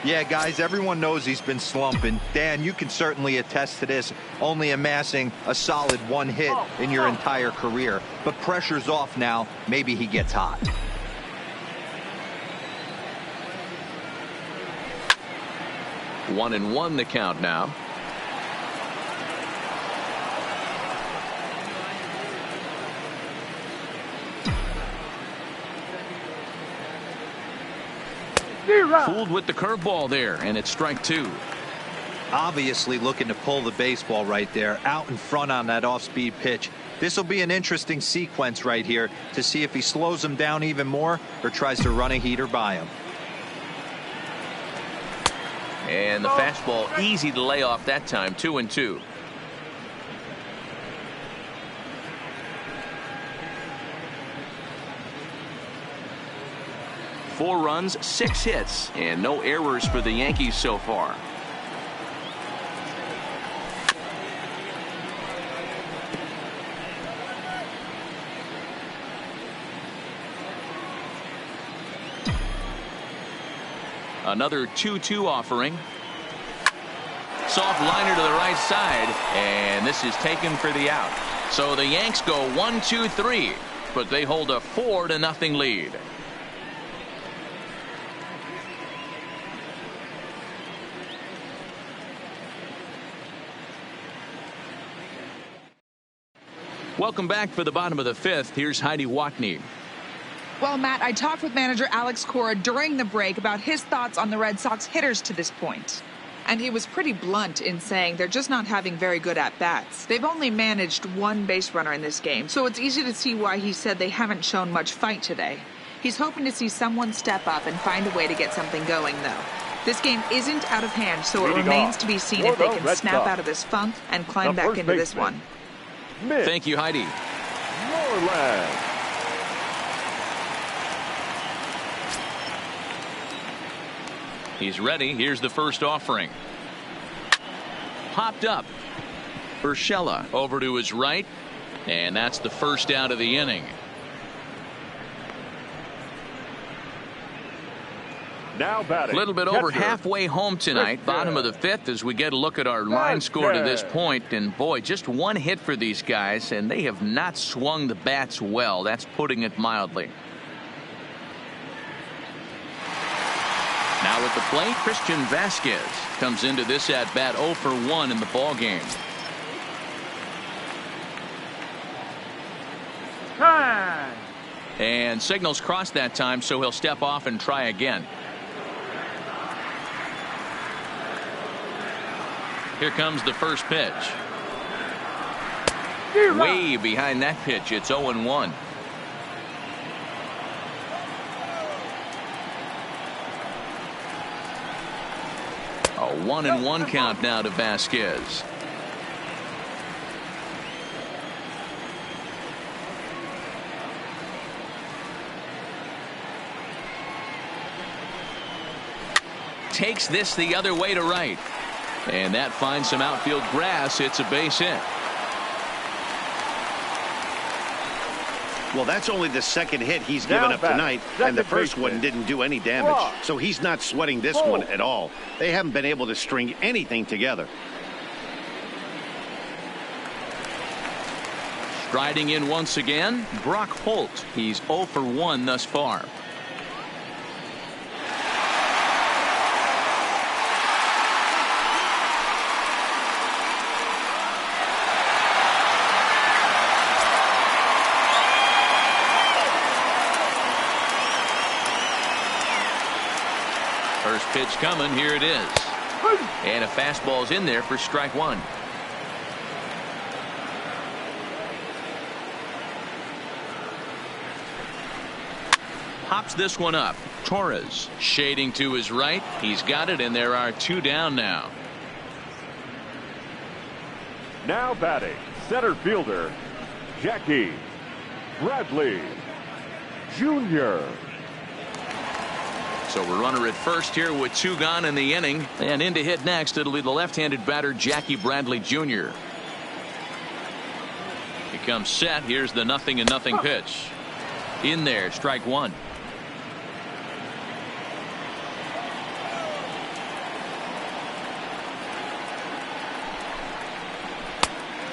Yeah, guys, everyone knows he's been slumping. Dan, you can certainly attest to this, only amassing a solid 1 hit in your entire career. But pressure's off now. Maybe he gets hot. One and one the count now. Fooled with the curveball there, and it's strike 2. Obviously looking to pull the baseball right there, out in front on that off-speed pitch. This will be an interesting sequence right here to see if he slows him down even more or tries to run a heater by him. And the fastball easy to lay off that time. 2-2. Four runs, 6 hits, and no errors for the Yankees so far. Another 2-2 offering. Soft liner to the right side, and this is taken for the out. So the Yanks go 1-2-3, but they hold a 4-0 lead. Welcome back for the bottom of the 5th. Here's Heidi Watney. Well, Matt, I talked with manager Alex Cora during the break about his thoughts on the Red Sox hitters to this point. And he was pretty blunt in saying they're just not having very good at-bats. They've only managed 1 base runner in this game, so it's easy to see why he said they haven't shown much fight today. He's hoping to see someone step up and find a way to get something going, though. This game isn't out of hand, so it remains to be seen if they can snap out of this funk and climb back into this one. Thank you, Heidi. Norland. He's ready. Here's the first offering. Popped up. Urshela over to his right. And that's the first out of the inning. Now batting. A little bit over halfway home tonight. Bottom of the 5th as we get a look at our line score to this point. And boy, just 1 hit for these guys, and they have not swung the bats well. That's putting it mildly. Now at the plate, Christian Vasquez comes into this at bat 0 for 1 in the ball game. And signals crossed that time, so he'll step off and try again. Here comes the first pitch. Way behind that pitch. It's 0-1. A 1-1 count now to Vasquez. takes this the other way to right. And that finds some outfield grass. It's a base hit. Well, that's only the second hit he's given up tonight, and the first one didn't do any damage. So he's not sweating this one at all. They haven't been able to string anything together. Striding in once again, Brock Holt. He's 0 for 1 thus far. First pitch coming. Here it is. And a fastball's in there for strike one. Hops this one up. Torres shading to his right. He's got it, and there are 2 down now. Now batting, center fielder, Jackie Bradley Jr. So we're runner at first here with 2 gone in the inning. And in to hit next, it'll be the left-handed batter, Jackie Bradley Jr. He comes set. Here's the 0-0 pitch. In there, strike one.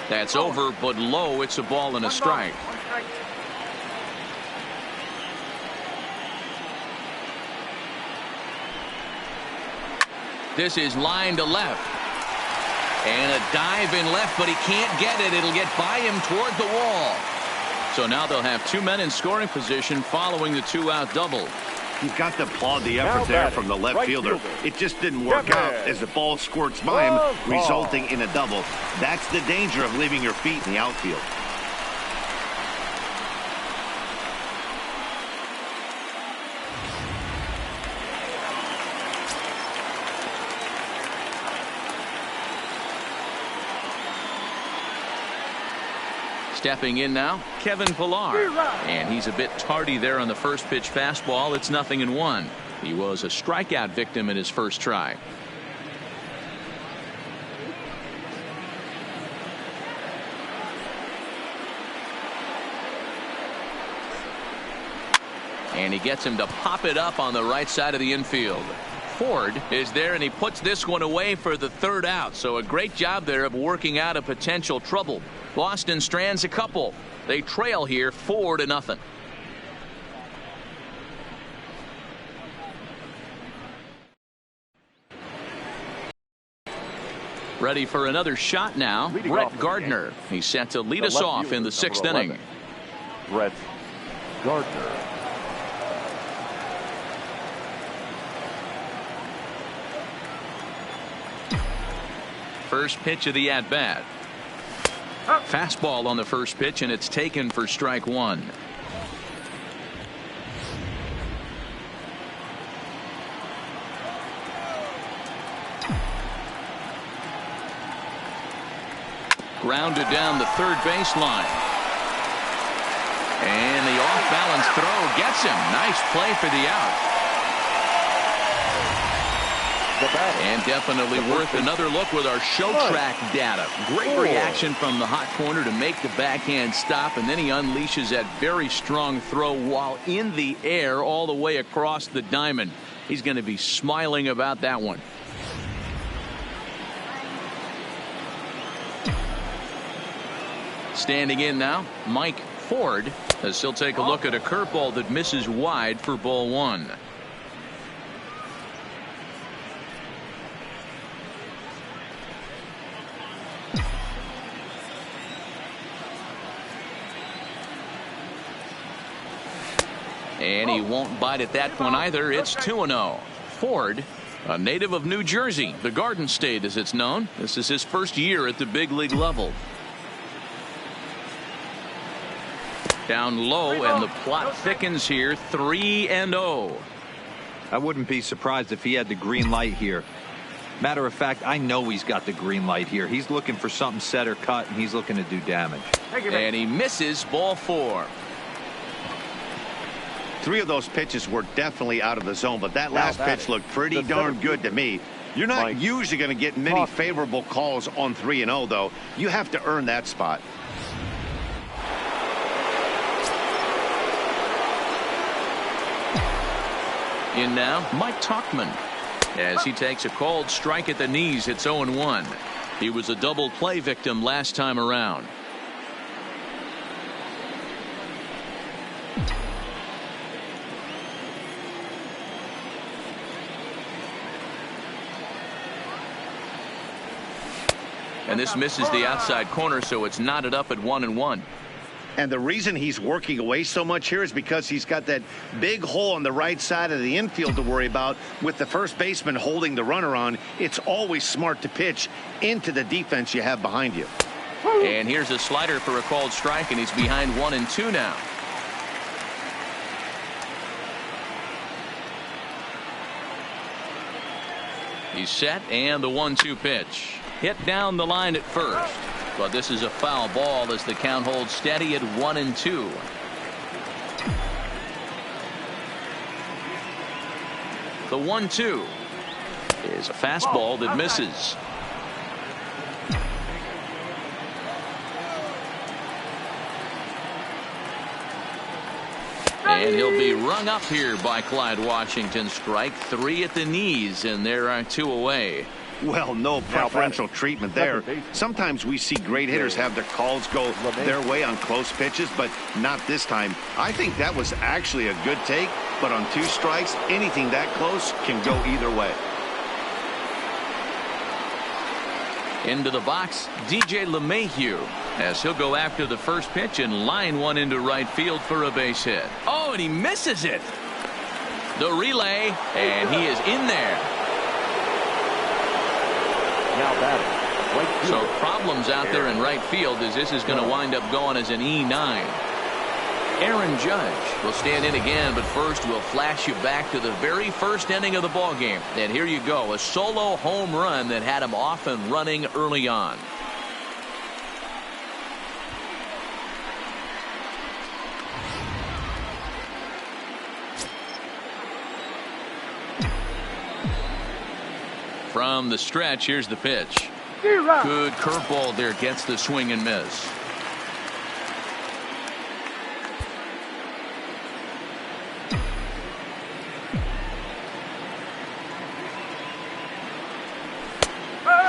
That's over, but low. It's a ball and a strike. This is line to left. And a dive in left, but he can't get it. It'll get by him toward the wall. So now they'll have 2 men in scoring position following the 2-out double. You've got to applaud the effort there from the left fielder. It just didn't work out as the ball squirts by him, resulting in a double. That's the danger of leaving your feet in the outfield. Stepping in now, Kevin Pillar. And he's a bit tardy there on the first pitch fastball. It's 0-1. He was a strikeout victim in his first try. And he gets him to pop it up on the right side of the infield. Ford is there, and he puts this one away for the 3rd out. So a great job there of working out a potential trouble. Boston strands a couple. They trail here 4-0. Ready for another shot now. Brett Gardner. He's set to lead us off in the 6th inning. Brett Gardner. First pitch of the at-bat. Fastball on the first pitch, and it's taken for strike one. Grounded down the third baseline. And the off-balance throw gets him. Nice play for the out. And definitely worth another look with our show track data. Great reaction from the hot corner to make the backhand stop, and then he unleashes that very strong throw while in the air all the way across the diamond. He's going to be smiling about that one. Standing in now, Mike Ford, as he'll take a look at a curveball that misses wide for ball one. And he won't bite at that one either. It's 2-0. Ford, a native of New Jersey, the Garden State as it's known. This is his first year at the big league level. Down low, and the plot thickens here. 3-0. I wouldn't be surprised if he had the green light here. Matter of fact, I know he's got the green light here. He's looking for something set or cut, and he's looking to do damage. And he misses ball four. 3 of those pitches were definitely out of the zone, but that last pitch looked pretty darn good to me. You're not usually going to get many favorable calls on 3-0, though. You have to earn that spot. In now, Mike Tauchman. As he takes a called strike at the knees, it's 0-1. He was a double play victim last time around. And this misses the outside corner, so it's knotted up at 1-1. And the reason he's working away so much here is because he's got that big hole on the right side of the infield to worry about. With the first baseman holding the runner on, it's always smart to pitch into the defense you have behind you. And here's a slider for a called strike, and he's behind 1-2 now. He's set, and the 1-2 pitch. Hit down the line at first. But this is a foul ball as the count holds steady at 1-2. The 1-2 is a fastball that misses. And he'll be rung up here by Clyde Washington. Strike 3 at the knees, and there are 2 away. Well, no preferential treatment there. Sometimes we see great hitters have their calls go their way on close pitches, but not this time. I think that was actually a good take, but on 2 strikes, anything that close can go either way. Into the box, DJ LeMahieu, as he'll go after the first pitch and line one into right field for a base hit. Oh, and he misses it. The relay, and he is in there. Now batting. So problems out there in right field as this is going to wind up going as an E9. Aaron Judge will stand in again, but first we'll flash you back to the very first inning of the ball game. And here you go, a solo home run that had him off and running early on. From the stretch, here's the pitch. Good curveball there, gets the swing and miss.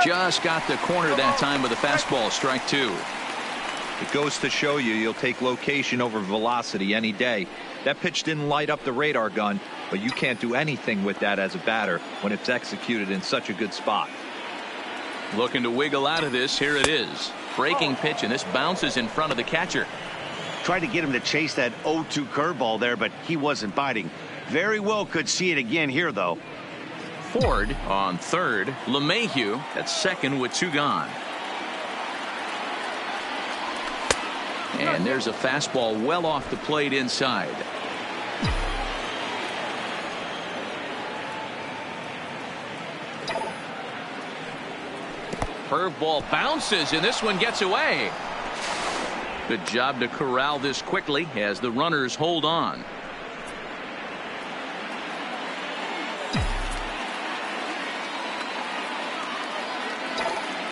Just got the corner that time with a fastball. Strike 2. It goes to show you you'll take location over velocity any day. That pitch didn't light up the radar gun, but you can't do anything with that as a batter when it's executed in such a good spot. Looking to wiggle out of this. Here it is. Breaking pitch, and this bounces in front of the catcher. Tried to get him to chase that 0-2 curveball there, but he wasn't biting. Very well could see it again here, though. Ford on third. LeMahieu at second with 2 gone. And there's a fastball well off the plate inside. Curveball bounces, and this one gets away. Good job to corral this quickly as the runners hold on.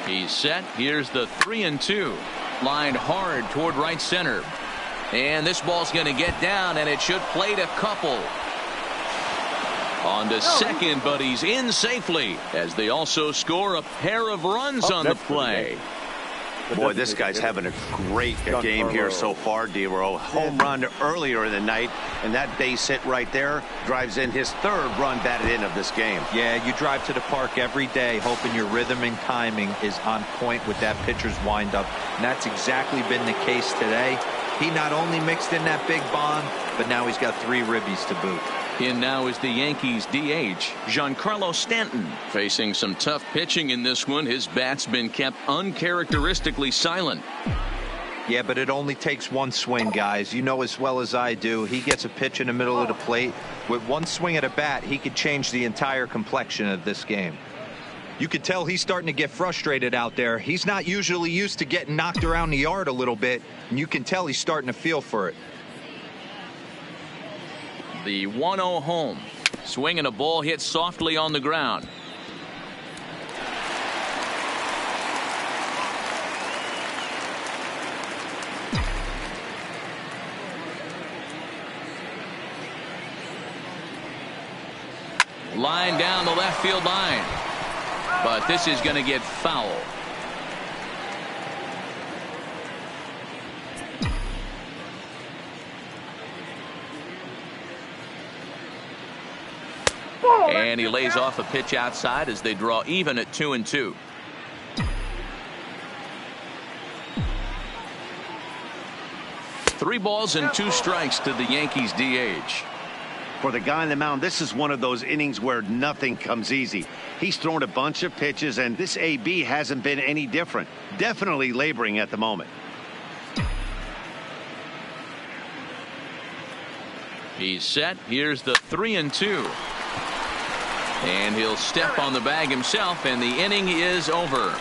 He's set. Here's the 3-2. Lined hard toward right center. And this ball's going to get down, and it should plate a couple. On to second, but he's in safely as they also score a pair of runs on the play. Boy, this guy's having a great game here so far, D-Row. Home run earlier in the night, and that base hit right there drives in his 3rd run batted in of this game. Yeah, you drive to the park every day hoping your rhythm and timing is on point with that pitcher's windup, and that's exactly been the case today. He not only mixed in that big bomb, but now he's got 3 ribbies to boot. In now is the Yankees DH, Giancarlo Stanton. Facing some tough pitching in this one. His bat's been kept uncharacteristically silent. Yeah, but it only takes 1 swing, guys. You know as well as I do. He gets a pitch in the middle of the plate. With 1 swing at a bat, he could change the entire complexion of this game. You could tell he's starting to get frustrated out there. He's not usually used to getting knocked around the yard a little bit, and you can tell he's starting to feel for it. The 1-0 home. Swinging a ball hit softly on the ground. Line down the left field line. But this is going to get foul. And he lays off a pitch outside as they draw even at 2-2. Three balls and 2 strikes to the Yankees DH. For the guy on the mound, this is one of those innings where nothing comes easy. He's thrown a bunch of pitches, and this AB hasn't been any different. Definitely laboring at the moment. He's set. Here's the 3-2. And he'll step on the bag himself, and the inning is over.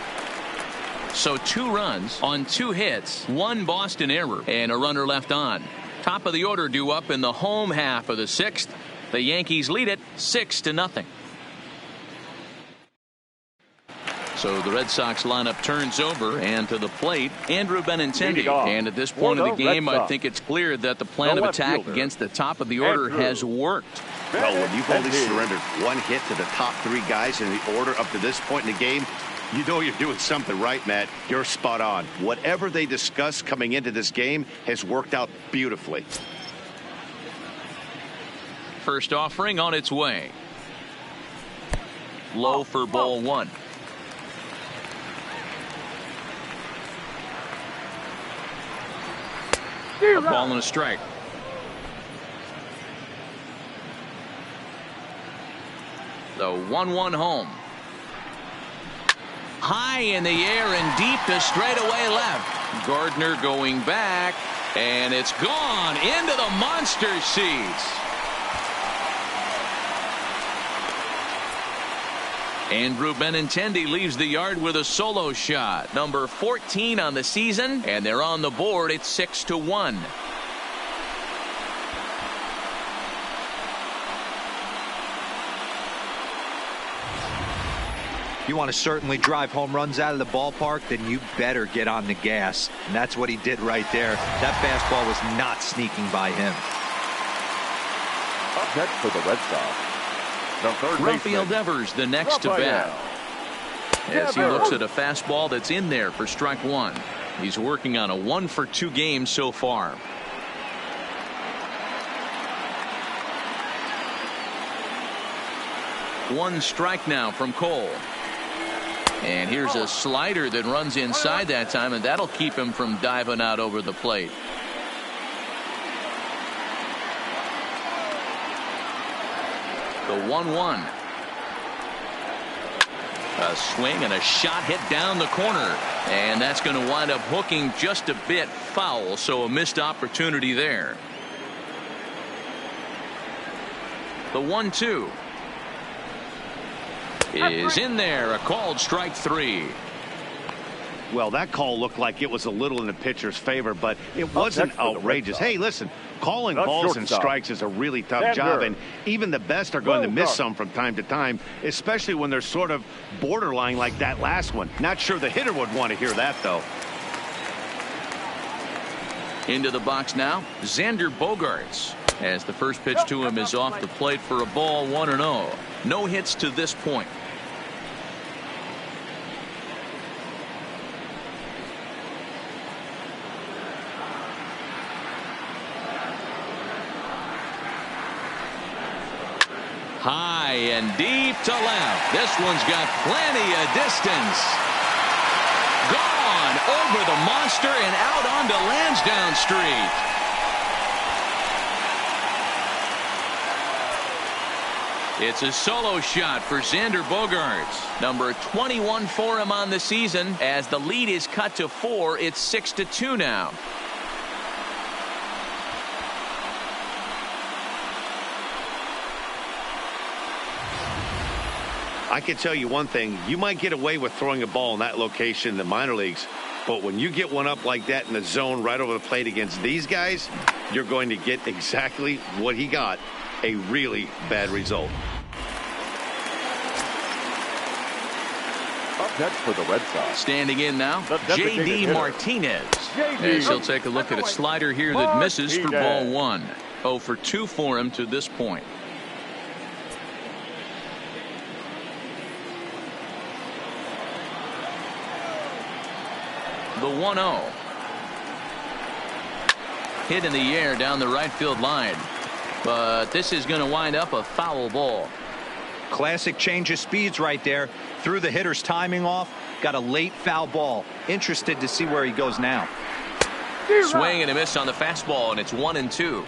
So 2 runs on 2 hits, 1 Boston error, and a runner left on. Top of the order due up in the home half of the 6th. The Yankees lead it 6-0. So the Red Sox lineup turns over, and to the plate, Andrew Benintendi. And at this point of the game, I think it's clear that the plan of attack against the top of the order has worked. Well, when you've only surrendered 1 hit to the top 3 guys in the order up to this point in the game, you know you're doing something right, Matt. You're spot on. Whatever they discussed coming into this game has worked out beautifully. First offering on its way. Low for ball 1. A ball and a strike. The 1-1 home. High in the air and deep to straightaway left. Gardner going back, and it's gone into the monster seats. Andrew Benintendi leaves the yard with a solo shot. Number 14 on the season, and they're on the board at 6-1. You want to certainly drive home runs out of the ballpark, then you better get on the gas. And that's what he did right there. That fastball was not sneaking by him. Up next for the Red Sox, the third Rafael baseman, Devers, the next to bat. As he looks at a fastball that's in there for strike 1. He's working on a 1-for-2 game so far. One strike now from Cole. And here's a slider that runs inside that time, and that'll keep him from diving out over the plate. The 1-1. A swing and a shot hit down the corner, and that's going to wind up hooking just a bit foul, so a missed opportunity there. The 1-2 is in there. A called strike 3. Well, that call looked like it was a little in the pitcher's favor, but it wasn't outrageous. Hey, listen, calling balls and strikes is a really tough job, and even the best are going to miss some from time to time, especially when they're sort of borderline like that last one. Not sure the hitter would want to hear that, though. Into the box now, Xander Bogaerts, as the first pitch to him is off the plate for a ball, 1-0. No hits to this point. High and deep to left. This one's got plenty of distance. Gone over the monster and out onto Lansdowne Street. It's a solo shot for Xander Bogaerts. Number 21 for him on the season. As the lead is cut to 4, it's 6-2 now. I can tell you one thing. You might get away with throwing a ball in that location in the minor leagues, but when you get one up like that in the zone right over the plate against these guys, you're going to get exactly what he got. a really bad result. Up next for the Red Sox. Standing in now, J.D. Martinez. As he'll take a look at a slider here that misses for ball 1. 0 for 2 for him to this point. The 1-0. Hit in the air down the right field line. But this is going to wind up a foul ball. Classic change of speeds right there. Threw the hitter's timing off. Got a late foul ball. Interested to see where he goes now. Swing and a miss on the fastball, and it's 1-2.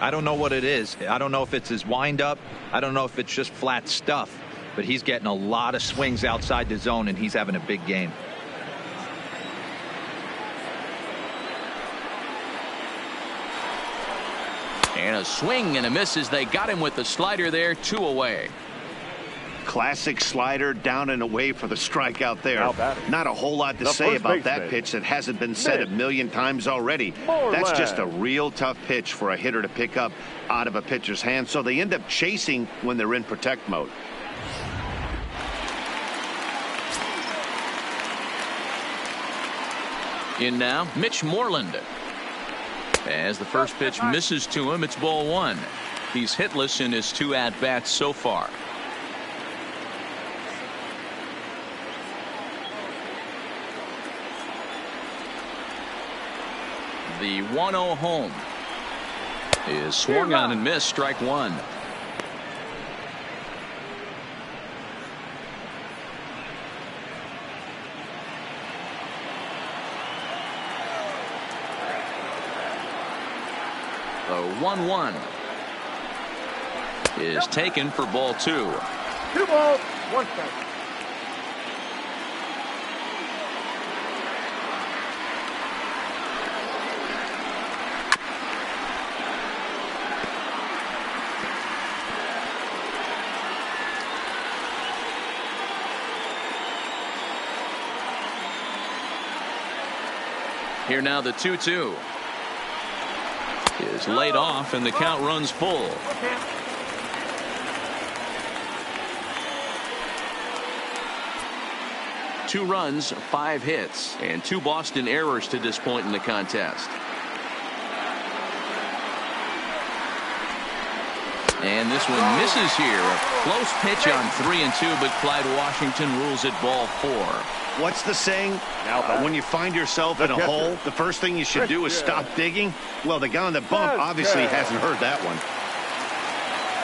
I don't know what it is. I don't know if it's his windup. I don't know if it's just flat stuff. But he's getting a lot of swings outside the zone, and he's having a big game. And a swing and a miss as they got him with the slider there. 2 away. Classic slider down and away for the strikeout there. Not a whole lot to say about that pitch that hasn't been said a million times already. That's just a real tough pitch for a hitter to pick up out of a pitcher's hand, so they end up chasing when they're in protect mode. In now, Mitch Moreland. As the first pitch misses to him, it's ball 1. He's hitless in his 2 at-bats so far. The 1-0 home is swung on and missed. Strike 1. The 1-1 is taken for ball 2. 2 balls, 1 strike. Here now the 2-2 is laid off and the count runs full. Two runs, 5 hits, and 2 Boston errors to this point in the contest. And this one misses here. A close pitch on 3-2, but Clyde Washington rules it ball 4. What's the saying? When you find yourself in a hole, the first thing you should do is stop digging. Well, the guy on the bump obviously hasn't heard that one.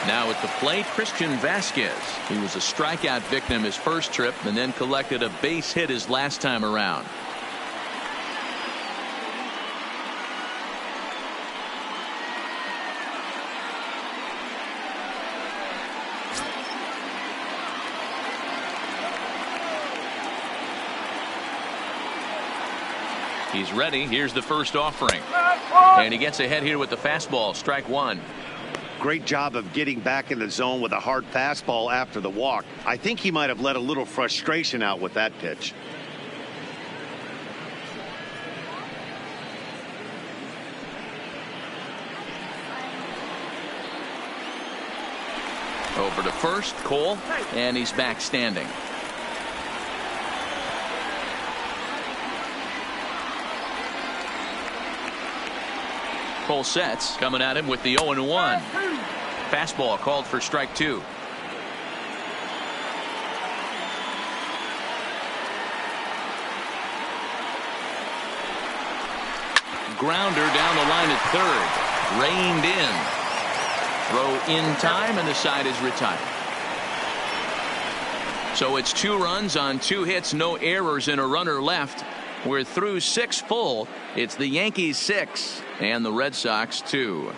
Now at the plate, Christian Vasquez. He was a strikeout victim his first trip and then collected a base hit his last time around. He's ready. Here's the first offering. And he gets ahead here with the fastball. Strike 1. Great job of getting back in the zone with a hard fastball after the walk. I think he might have let a little frustration out with that pitch. Over to first, Cole, and he's back standing. Cole sets, coming at him with the 0-1. Fastball called for strike 2. Grounder down the line at third. Reined in. Throw in time, and the side is retired. So it's 2 runs on 2 hits, no errors, and a runner left. We're through 6 full. It's the Yankees 6 and the Red Sox 2.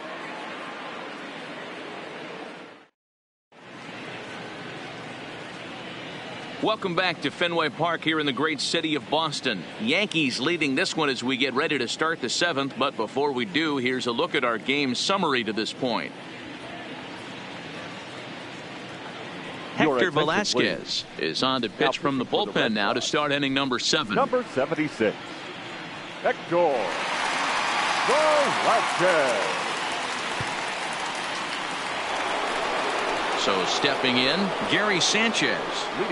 Welcome back to Fenway Park here in the great city of Boston. Yankees leading this one as we get ready to start the 7th. But before we do, here's a look at our game summary to this point. Hector Velasquez is on to pitch from the bullpen now to start inning number 7. Number 76, Hector Velasquez. So stepping in, Gary Sanchez.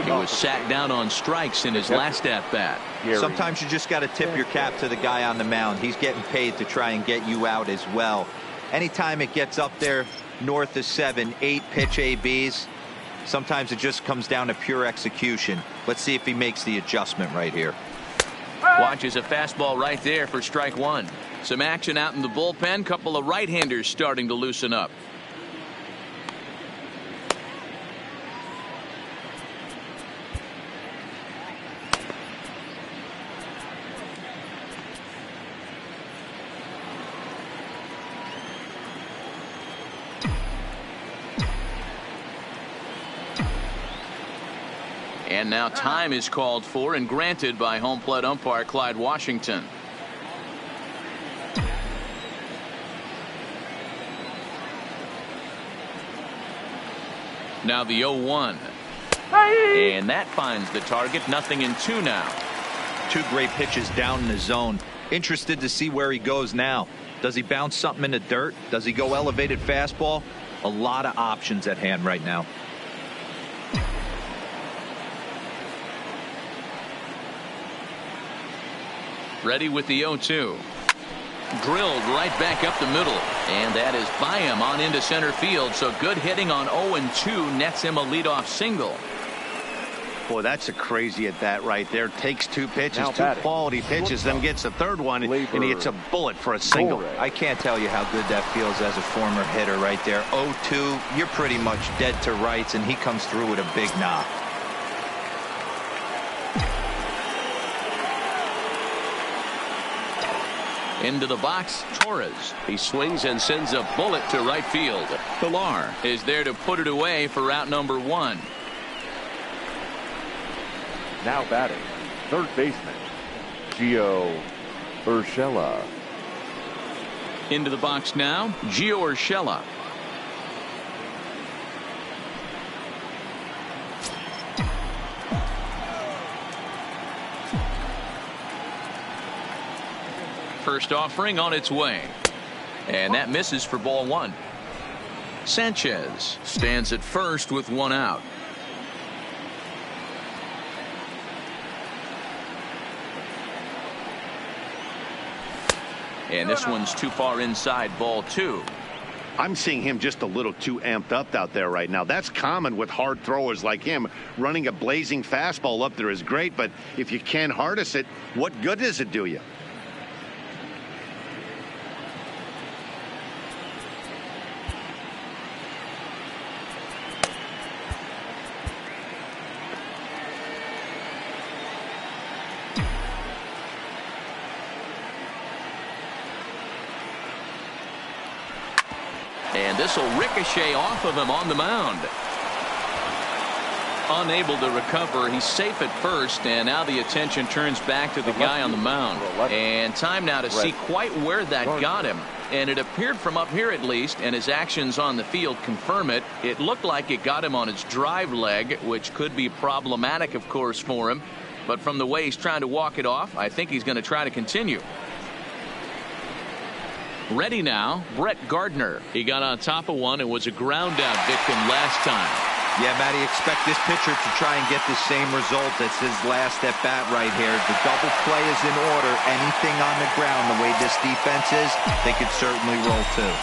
He was sat down on strikes in his last at-bat. Sometimes you just got to tip your cap to the guy on the mound. He's getting paid to try and get you out as well. Anytime it gets up there north of 7, 8 pitch ABs, sometimes it just comes down to pure execution. Let's see if he makes the adjustment right here. Watches a fastball right there for strike one. Some action out in the bullpen. Couple of right-handers starting to loosen up. And now time is called for and granted by home plate umpire Clyde Washington. Now the 0-1. And that finds the target. 0-2 now. 2 great pitches down in the zone. Interested to see where he goes now. Does he bounce something in the dirt? Does he go elevated fastball? A lot of options at hand right now. Ready with the 0-2. Drilled right back up the middle. And that is by him on into center field. So good hitting on 0-2 nets him a leadoff single. Boy, that's a crazy at bat right there. Takes 2 pitches, 2 quality pitches, then gets a 3rd one, and he hits a bullet for a single. I can't tell you how good that feels as a former hitter right there. 0-2, you're pretty much dead to rights, and he comes through with a big knock. Into the box, Torres. He swings and sends a bullet to right field. Pilar is there to put it away for out number 1. Now batting, 3rd baseman, Gio Urshela. Into the box now, Gio Urshela. First offering on its way. And that misses for ball 1. Sanchez stands at first with 1 out. And this one's too far inside, ball 2. I'm seeing him just a little too amped up out there right now. That's common with hard throwers like him. Running a blazing fastball up there is great, but if you can't harness it, what good does it do you? And this will ricochet off of him on the mound. Unable to recover. He's safe at first, and now the attention turns back to the guy on the mound. And time now to see quite where that got him. And it appeared from up here at least, and his actions on the field confirm it. It looked like it got him on his drive leg, which could be problematic, of course, for him. But from the way he's trying to walk it off, I think he's going to try to continue. Ready now, Brett Gardner. He got on top of one and was a ground out victim last time. Yeah, Matty, expect this pitcher to try and get the same result as his last at bat right here. The double play is in order. Anything on the ground, the way this defense is, they could certainly roll too.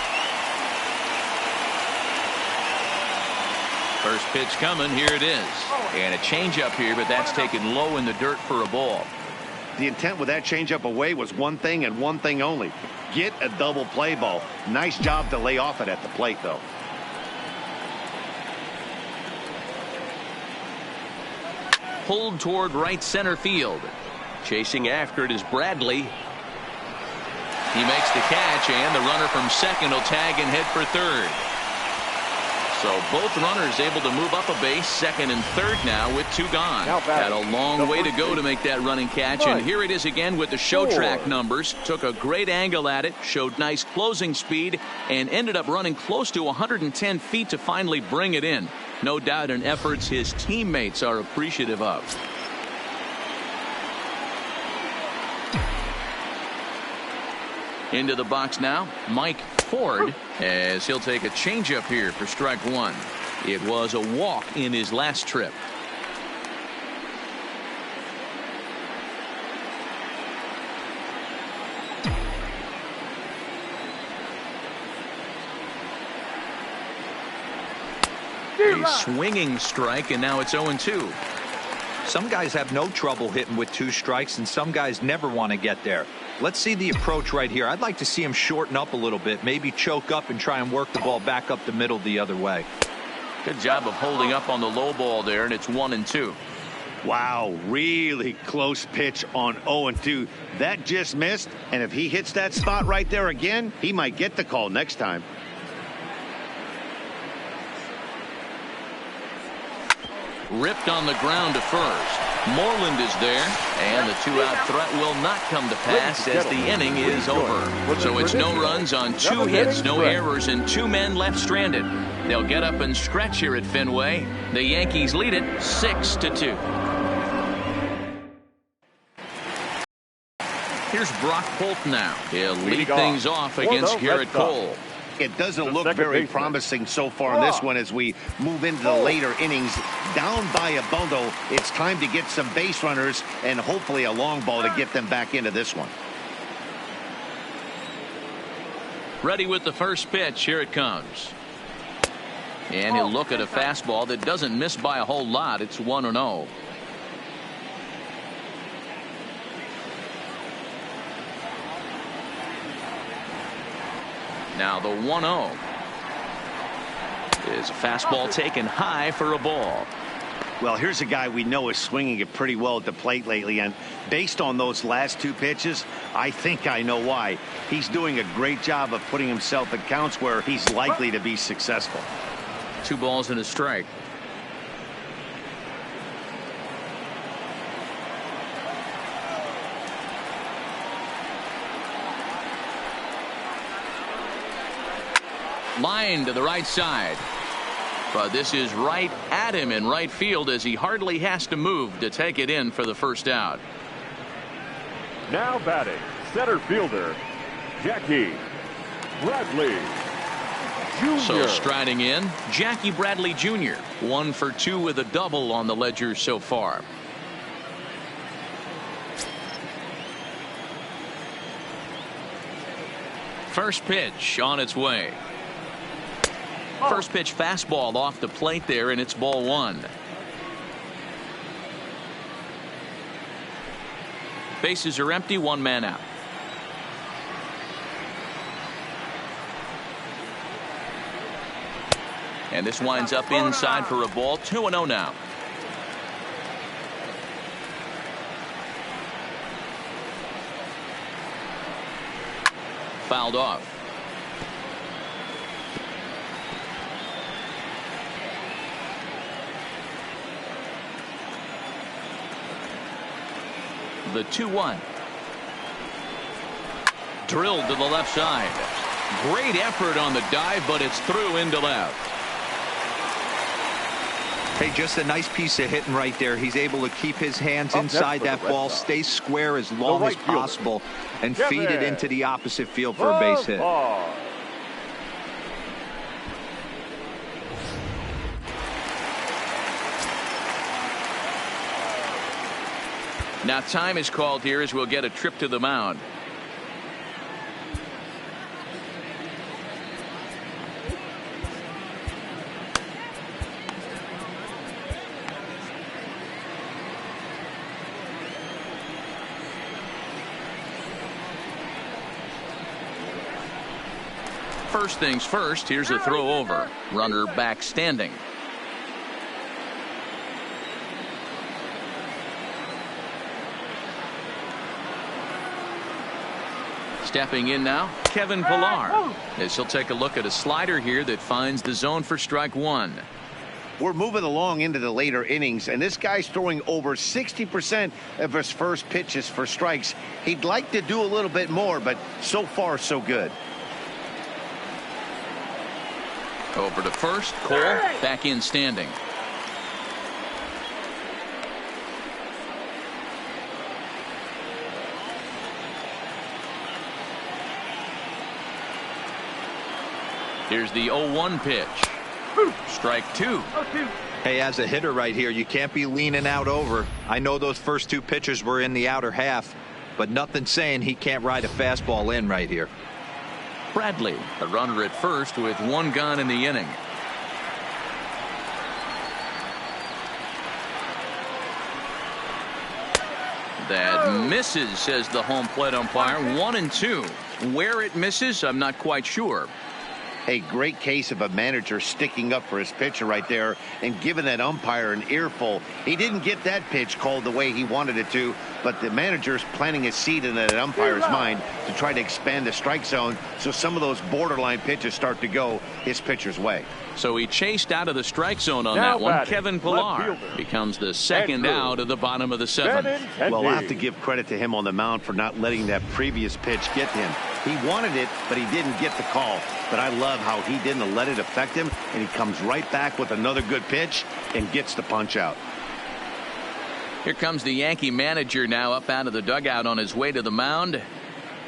First pitch coming. Here it is. And a changeup here, but that's taken low in the dirt for a ball. The intent with that changeup away was one thing and one thing only. Get a double play ball. Nice job to lay off it at the plate, though. Pulled toward right center field. Chasing after it is Bradley. He makes the catch, and the runner from second will tag and head for third. So both runners able to move up a base, second and third now with 2 gone. Had a long way to go to make that running catch, and here it is again with the show track numbers. Took a great angle at it, showed nice closing speed, and ended up running close to 110 feet to finally bring it in. No doubt in efforts his teammates are appreciative of. Into the box now, Mike Ford, as he'll take a changeup here for strike 1. It was a walk in his last trip. A swinging strike, and now it's 0-2. Some guys have no trouble hitting with 2 strikes, and some guys never want to get there. Let's see the approach right here. I'd like to see him shorten up a little bit, maybe choke up and try and work the ball back up the middle the other way. Good job of holding up on the low ball there, and it's 1-2. Wow, really close pitch on 0-2. That just missed, and if he hits that spot right there again, he might get the call next time. Ripped on the ground to first. Moreland is there, and the 2-out threat will not come to pass as the inning is over. So it's no runs on 2 hits, no errors, and 2 men left stranded. They'll get up and stretch here at Fenway. The Yankees lead it 6-2. Here's Brock Holt now. He'll lead things off against Gerrit Cole. It doesn't look very promising so far in this one as we move into the later innings. Down by a bundle, it's time to get some base runners and hopefully a long ball to get them back into this one. Ready with the first pitch. Here it comes. And he'll look at a fastball that doesn't miss by a whole lot. It's 1-0. Now the 1-0 is a fastball taken high for a ball. Well, here's a guy we know is swinging it pretty well at the plate lately, and based on those last 2 pitches, I think I know why. He's doing a great job of putting himself in counts where he's likely to be successful. 2 balls and a strike. Line to the right side. But this is right at him in right field as he hardly has to move to take it in for the first out. Now batting, center fielder, Jackie Bradley Jr. So striding in, Jackie Bradley Jr. 1 for 2 with a double on the ledger so far. First pitch on its way. First pitch fastball off the plate there, and it's ball 1. Bases are empty, 1 man out. And this winds up inside for a ball. 2-0 now. Fouled off. The 2-1. Drilled to the left side. Great effort on the dive, but it's through into left. Hey, just a nice piece of hitting right there. He's able to keep his hands inside that ball, stay square as long as possible, and feed it into the opposite field for a base hit. Now time is called here as we'll get a trip to the mound. First things first, here's a throw over. Runner back standing. Stepping in now, Kevin Pillar, as he'll take a look at a slider here that finds the zone for strike 1. We're moving along into the later innings, and this guy's throwing over 60% of his first pitches for strikes. He'd like to do a little bit more, but so far so good. Over to first, Cole back in standing. Here's the 0-1 pitch. Strike two. Hey, as a hitter right here, you can't be leaning out over. I know those first two pitches were in the outer half, but nothing saying he can't ride a fastball in right here. Bradley, a runner at first with one gone in the inning. That misses, says the home plate umpire. 1-2. Where it misses, I'm not quite sure. A great case of a manager sticking up for his pitcher right there and giving that umpire an earful. He didn't get that pitch called the way he wanted it to, but the manager's planting a seed in that umpire's mind to try to expand the strike zone so some of those borderline pitches start to go his pitcher's way. So he chased out of the strike zone on that one. Kevin Pillar becomes the second out of the bottom of the seventh. Well, I'll have to give credit to him on the mound for not letting that previous pitch get him. He wanted it, but he didn't get the call. But I love how he didn't let it affect him, and he comes right back with another good pitch and gets the punch out. Here comes the Yankee manager now up out of the dugout on his way to the mound.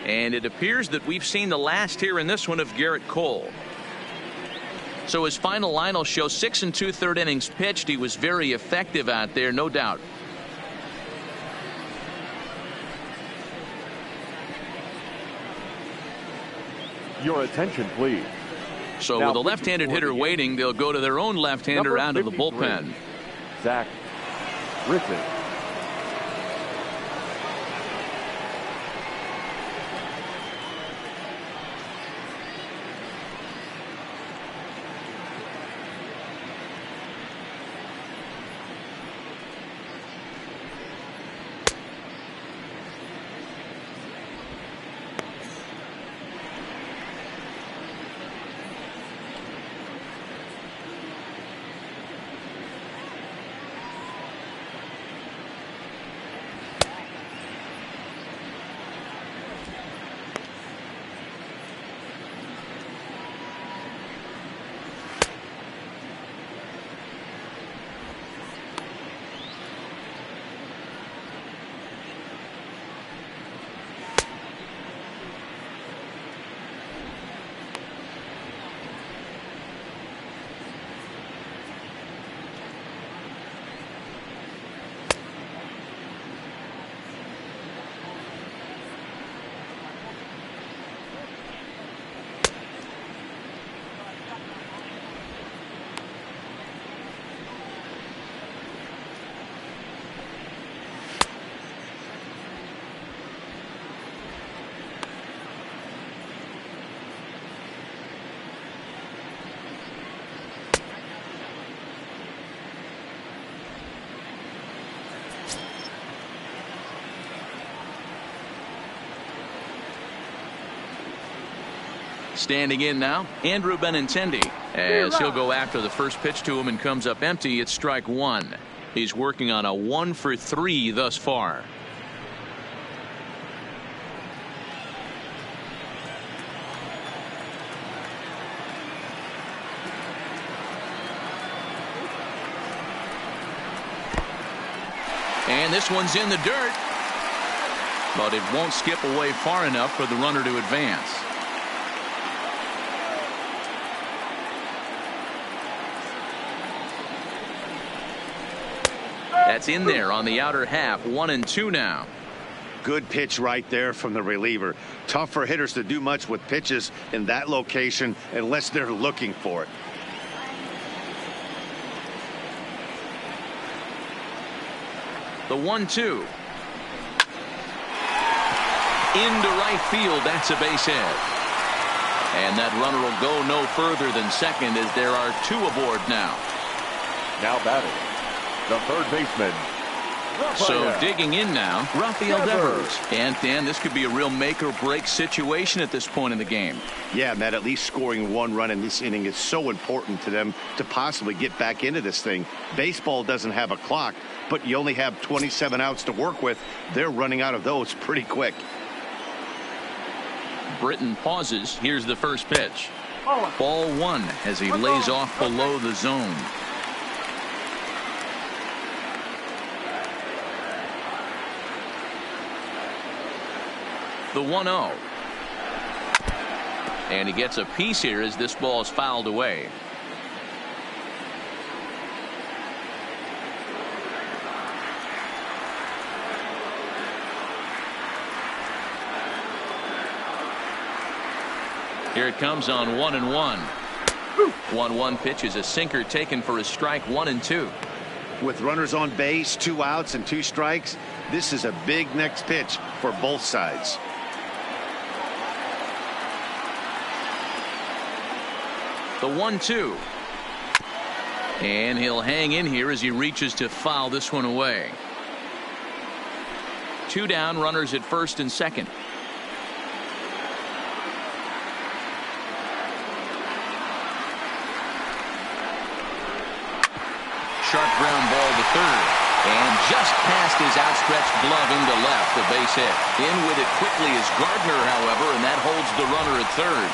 And it appears that we've seen the last here in this one of Gerrit Cole. So his final line will show 6 2/3 innings pitched. He was very effective out there, no doubt. Your attention, please. So Now, with a left-handed hitter waiting, they'll go to their own left-hander out of the bullpen. Zach Britton. Standing in now, Andrew Benintendi, as he'll go after the first pitch to him and comes up empty. It's strike one. He's working on a 1 for 3 thus far. And this one's in the dirt, but it won't skip away far enough for the runner to advance. That's in there on the outer half. 1-2 now. Good pitch right there from the reliever. Tough for hitters to do much with pitches in that location unless they're looking for it. The 1-2. Into right field. That's a base hit. And that runner will go no further than second as there are 2 aboard now. Now batting, the third baseman. So digging in now, Rafael Devers. And Dan, this could be a real make or break situation at this point in the game. Yeah, Matt, at least scoring 1 run in this inning is so important to them to possibly get back into this thing. Baseball doesn't have a clock, but you only have 27 outs to work with. They're running out of those pretty quick. Britton pauses. Here's the first pitch. Ball 1 as he lays off below the zone. The 1-0. And he gets a piece here as this ball is fouled away. Here it comes on 1-1. 1-1 pitch is a sinker taken for a strike, 1-2. With runners on base, 2 outs and 2 strikes, this is a big next pitch for both sides. The 1-2. And he'll hang in here as he reaches to foul this one away. 2 down, runners at first and second. Sharp ground ball to third. And just past his outstretched glove into left, the base hit. In with it quickly is Gardner, however, and that holds the runner at third.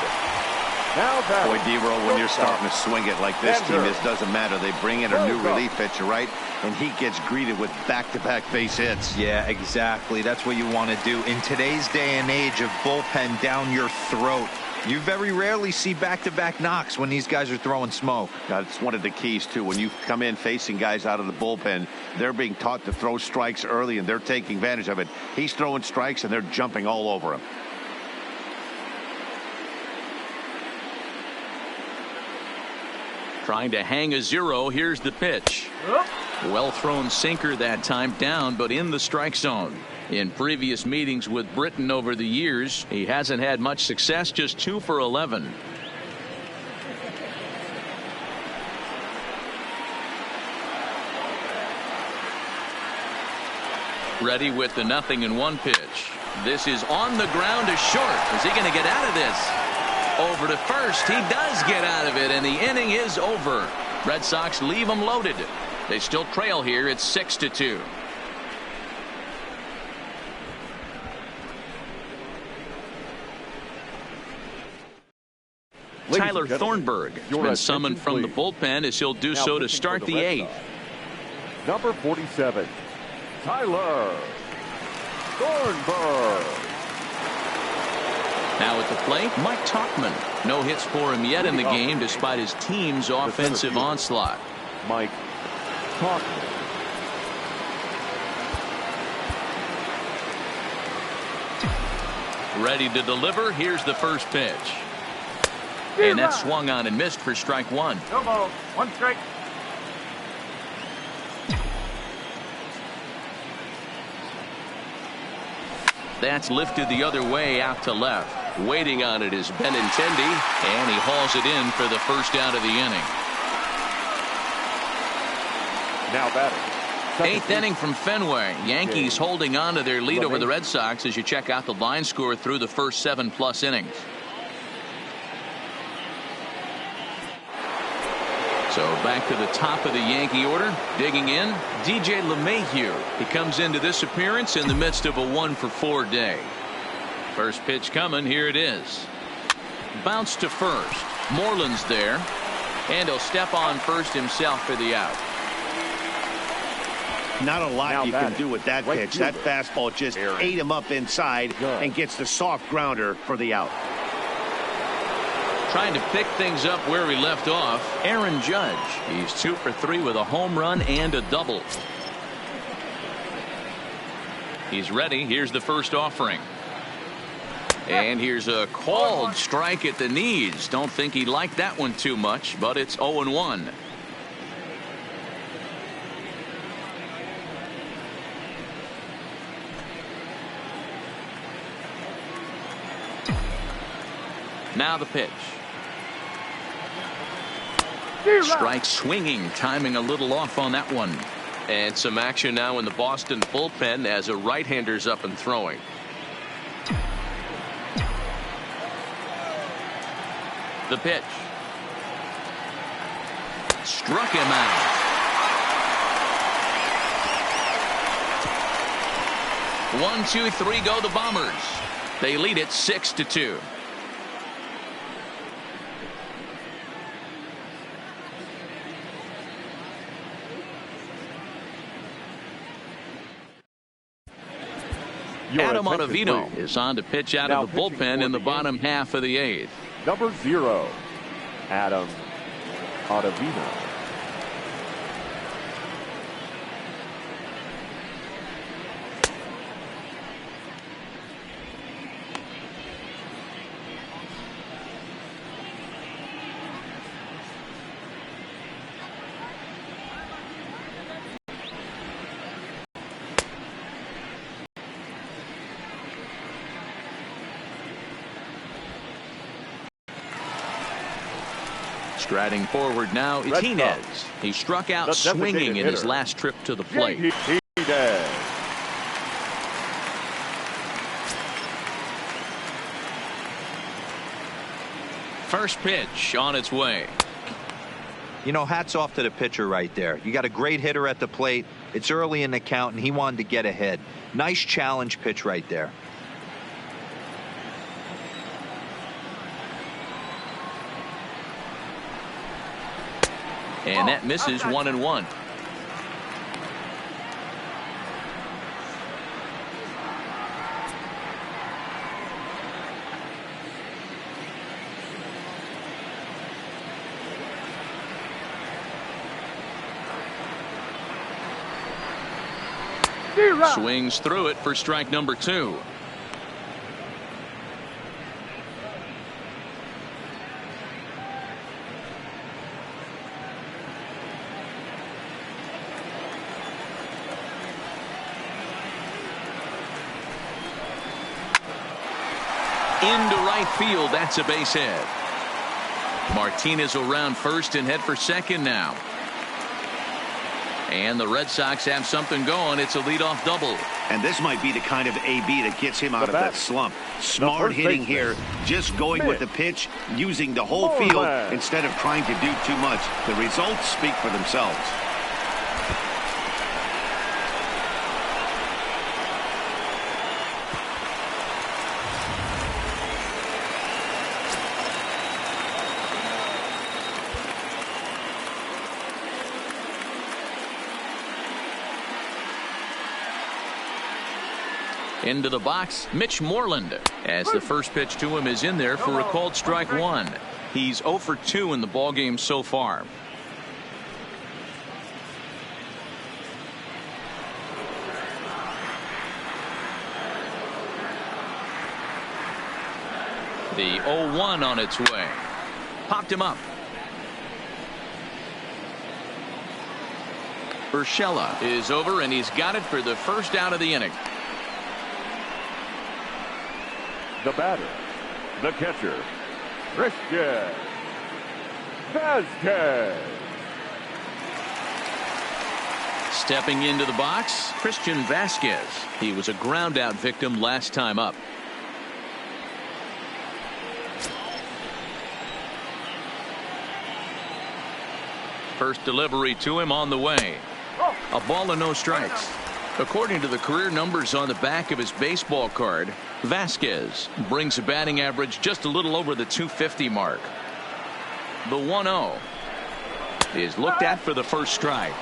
Boy, D-Roll, when you're starting to swing it like this team, this doesn't matter. They bring in a new relief pitcher, right? And he gets greeted with back-to-back base hits. Yeah, exactly. That's what you want to do. In today's day and age of bullpen down your throat, you very rarely see back-to-back knocks when these guys are throwing smoke. That's one of the keys, too. When you come in facing guys out of the bullpen, they're being taught to throw strikes early, and they're taking advantage of it. He's throwing strikes, and they're jumping all over him. Trying to hang a 0. Here's the pitch. Well thrown sinker that time, down but in the strike zone. In previous meetings with Britton over the years, he hasn't had much success, just 2 for 11. Ready with the 0-1 pitch. This is on the ground to short. Is he going to get out of this? Over to first. He does get out of it, and the inning is over. Red Sox leave them loaded. They still trail here. It's 6-2. Tyler Thornburg has been summoned from the bullpen as he'll do so to start the 8th. Number 47, Tyler Thornburg. Now at the plate, Mike Tauchman. No hits for him yet in the game despite his team's offensive onslaught. Mike Tauchman. Ready to deliver. Here's the first pitch. And that swung on and missed for strike 1. No ball. 1 strike. That's lifted the other way out to left. Waiting on it is Benintendi, and he hauls it in for the first out of the inning. Now batting. 8th inning from Fenway. Yankees holding on to their lead over the Red Sox as you check out the line score through the first 7+ innings. So back to the top of the Yankee order. Digging in, DJ LeMahieu. He comes into this appearance in the midst of a 1-for-4 day. First pitch coming. Here it is. Bounce to first. Moreland's there. And he'll step on first himself for the out. Not a lot you can do with that pitch. That fastball just ate him up inside and gets the soft grounder for the out. Trying to pick things up where we left off, Aaron Judge. He's 2 for 3 with a home run and a double. He's ready. Here's the first offering. And here's a called strike at the knees. Don't think he liked that one too much, but it's 0-1. Now the pitch. Strike swinging, timing a little off on that one. And some action now in the Boston bullpen as a right-hander's up and throwing. The pitch. Struck him out. 1, 2, 3 go the Bombers. They lead it 6-2. Adam Ottavino is on to pitch out of the bullpen in the bottom half of the 8th. Number 0, Adam Ottavino. Striding forward now, Martinez. He struck out swinging in his last trip to the plate. First pitch on its way. You know, hats off to the pitcher right there. You got a great hitter at the plate. It's early in the count, and he wanted to get ahead. Nice challenge pitch right there. And that misses 1-1. Swings through it for strike number 2. Into right field. That's a base hit. Martinez will round first and head for second now. And the Red Sox have something going. It's a leadoff double. And this might be the kind of AB that gets him out of that slump. Smart hitting here, just going with the pitch, using the whole field instead of trying to do too much. The results speak for themselves. Into the box, Mitch Moreland, as the first pitch to him is in there for a called strike 1. He's 0 for 2 in the ballgame so far. The 0-1 on its way. Popped him up. Urshela is over, and he's got it for the first out of the inning. The batter, the catcher, Christian Vasquez. Stepping into the box, Christian Vasquez. He was a ground out victim last time up. First delivery to him on the way. A ball and no strikes. According to the career numbers on the back of his baseball card, Vasquez brings a batting average just a little over the 250 mark. The 1-0 is looked at for the first strike.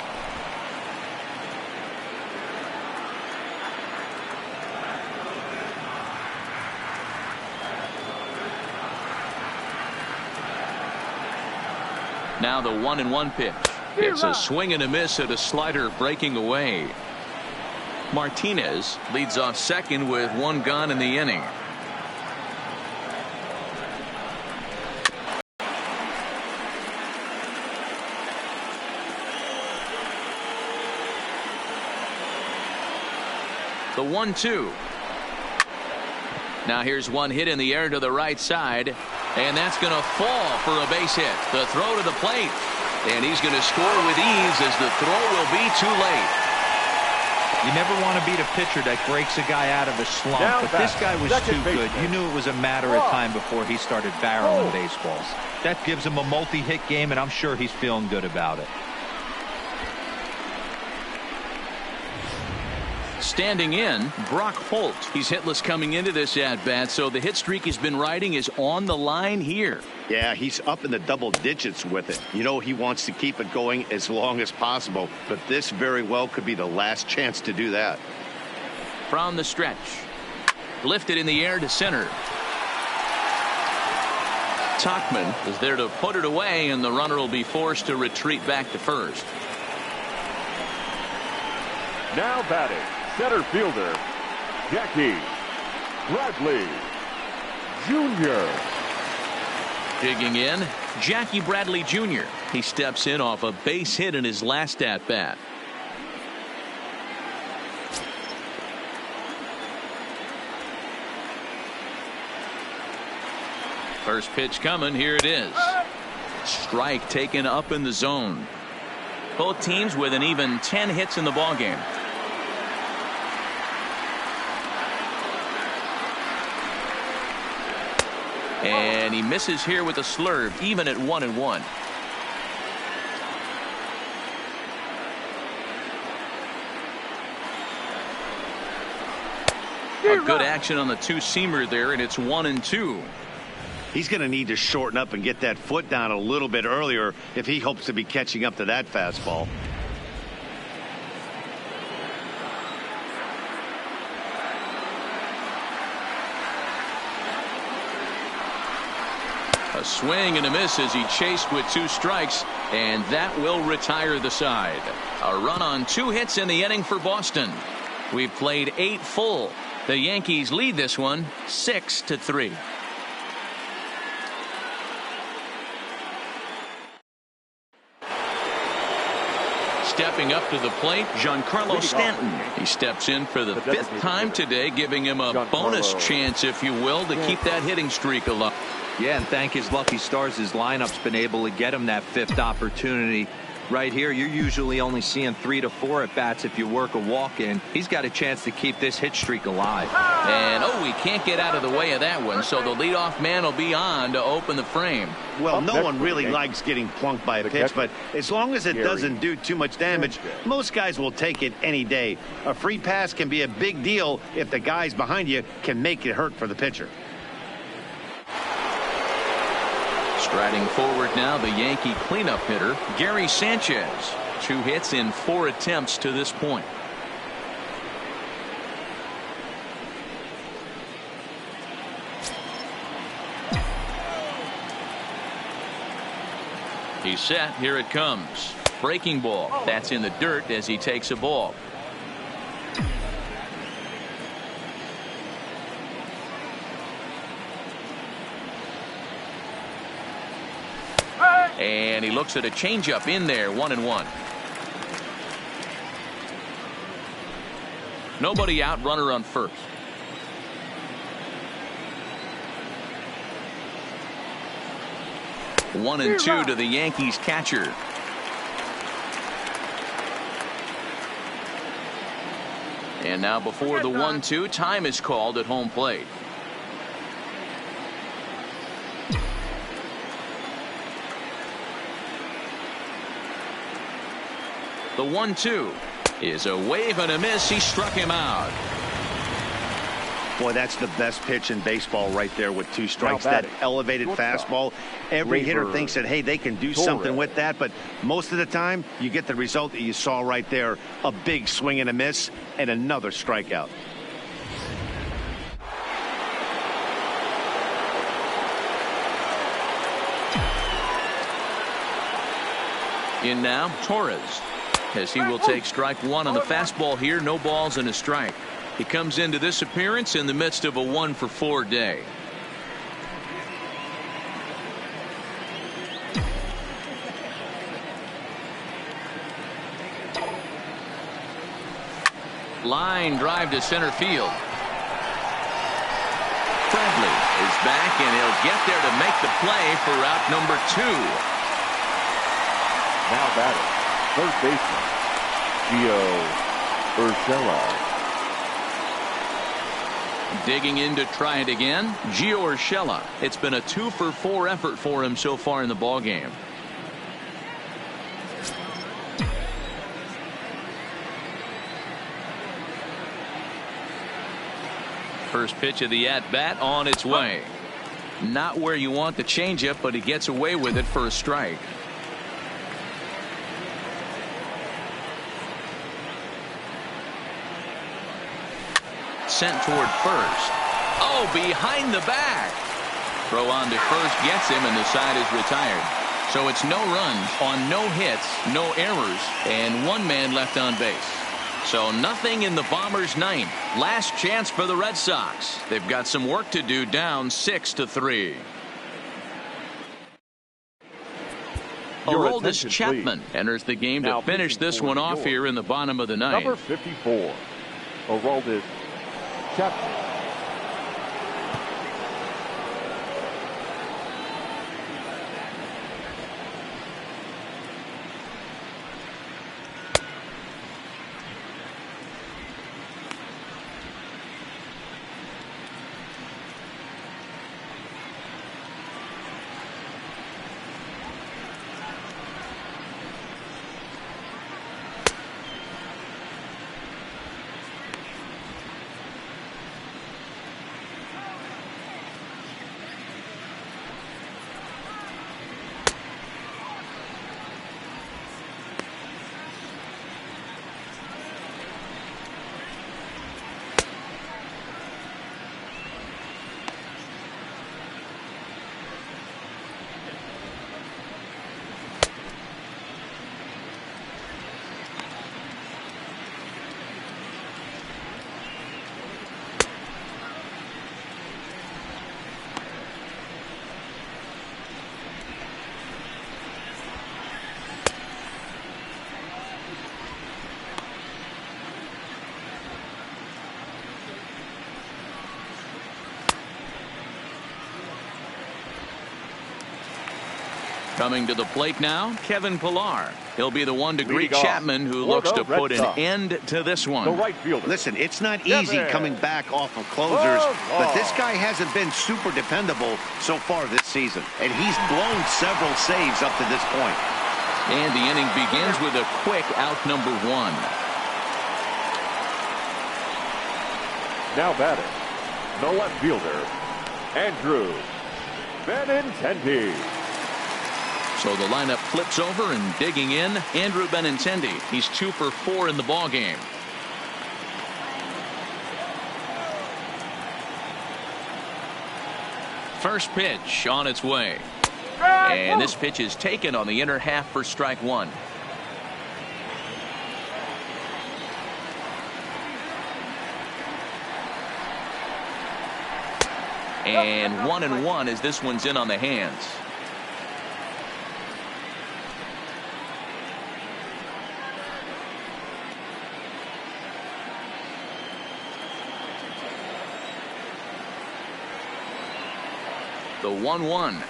Now the 1-1 pitch. It's a swing and a miss at a slider breaking away. Martinez leads off second with 1 gone in the inning. The 1-2. Now here's one hit in the air to the right side, and that's going to fall for a base hit. The throw to the plate, and he's going to score with ease as the throw will be too late. You never want to beat a pitcher that breaks a guy out of a slump, but this guy was too good. You knew it was a matter of time before he started barreling baseballs. That gives him a multi-hit game, and I'm sure he's feeling good about it. Standing in, Brock Holt. He's hitless coming into this at-bat, so the hit streak he's been riding is on the line here. Yeah, he's up in the double digits with it. You know, he wants to keep it going as long as possible, but this very well could be the last chance to do that. From the stretch, lifted in the air to center. Tauchman is there to put it away, and the runner will be forced to retreat back to first. Now batting, center fielder, Jackie Bradley Jr. Digging in, Jackie Bradley Jr. He steps in off a base hit in his last at-bat. First pitch coming. Here it is. Strike taken up in the zone. Both teams with an even 10 hits in the ballgame. And he misses here with a slurve, even at 1-1. A good action on the two-seamer there, and it's 1-2. He's going to need to shorten up and get that foot down a little bit earlier if he hopes to be catching up to that fastball. A swing and a miss as he chased with 2 strikes, and that will retire the side. A run on 2 hits in the inning for Boston. We've played 8 full. The Yankees lead this one 6-3. Stepping up to the plate, Giancarlo Stanton. He steps in for the 5th time today, giving him a bonus chance, if you will, to keep that hitting streak alive. Yeah, and thank his lucky stars, his lineup's been able to get him that 5th opportunity. Right here, you're usually only seeing 3 to 4 at bats if you work a walk in. He's got a chance to keep this hit streak alive. And he can't get out of the way of that one, so the leadoff man will be on to open the frame. Well, no one really likes getting plunked by a pitch, but as long as it doesn't do too much damage, most guys will take it any day. A free pass can be a big deal if the guys behind you can make it hurt for the pitcher. Striding forward now, the Yankee cleanup hitter, Gary Sanchez. 2 hits in 4 attempts to this point. He's set. Here it comes. Breaking ball. That's in the dirt as he takes a ball. And he looks at a changeup in there, 1-1. Nobody out, runner on first. One and 2 to the Yankees catcher. And now before the 1-2, time is called at home plate. The 1-2 is a wave and a miss. He struck him out. Boy, that's the best pitch in baseball right there with 2 strikes. That elevated fastball. Every hitter thinks that, hey, they can do something with that. But most of the time, you get the result that you saw right there. A big swing and a miss and another strikeout. In now, Torres, as he will take strike 1 on the fastball here. No balls and a strike. He comes into this appearance in the midst of a 1-for-4 day. Line drive to center field. Bradley is back, and he'll get there to make the play for out number 2. Now batting, third baseman, Eovaldi. Digging in to try it again, Gio Urshela. It's been a 2-for-4 effort for him so far in the ballgame. First pitch of the at-bat on its way. Not where you want the changeup, but he gets away with it for a strike. Sent toward first. Oh, behind the back. Throw on to first gets him, and the side is retired. So it's no runs on no hits, no errors, and 1 man left on base. So nothing in the Bombers' 9th. Last chance for the Red Sox. They've got some work to do, down 6-3. Aroldis Chapman enters the game to finish this one off here in the bottom of the 9th. Number 54, Aroldis Chapman. Coming to the plate now, Kevin Pillar. He'll be the one to greet off Chapman, who looks to put an end to this one. The right fielder. Listen, it's not easy coming back off of closers, but this guy hasn't been super dependable so far this season, and he's blown several saves up to this point. And the inning begins with a quick out number 1. Now batting, the left fielder, Andrew Benintendi. So the lineup flips over, and digging in, Andrew Benintendi. He's 2 for 4 in the ballgame. First pitch on its way. And this pitch is taken on the inner half for strike 1. And 1-1 as this one's in on the hands. The 1-1.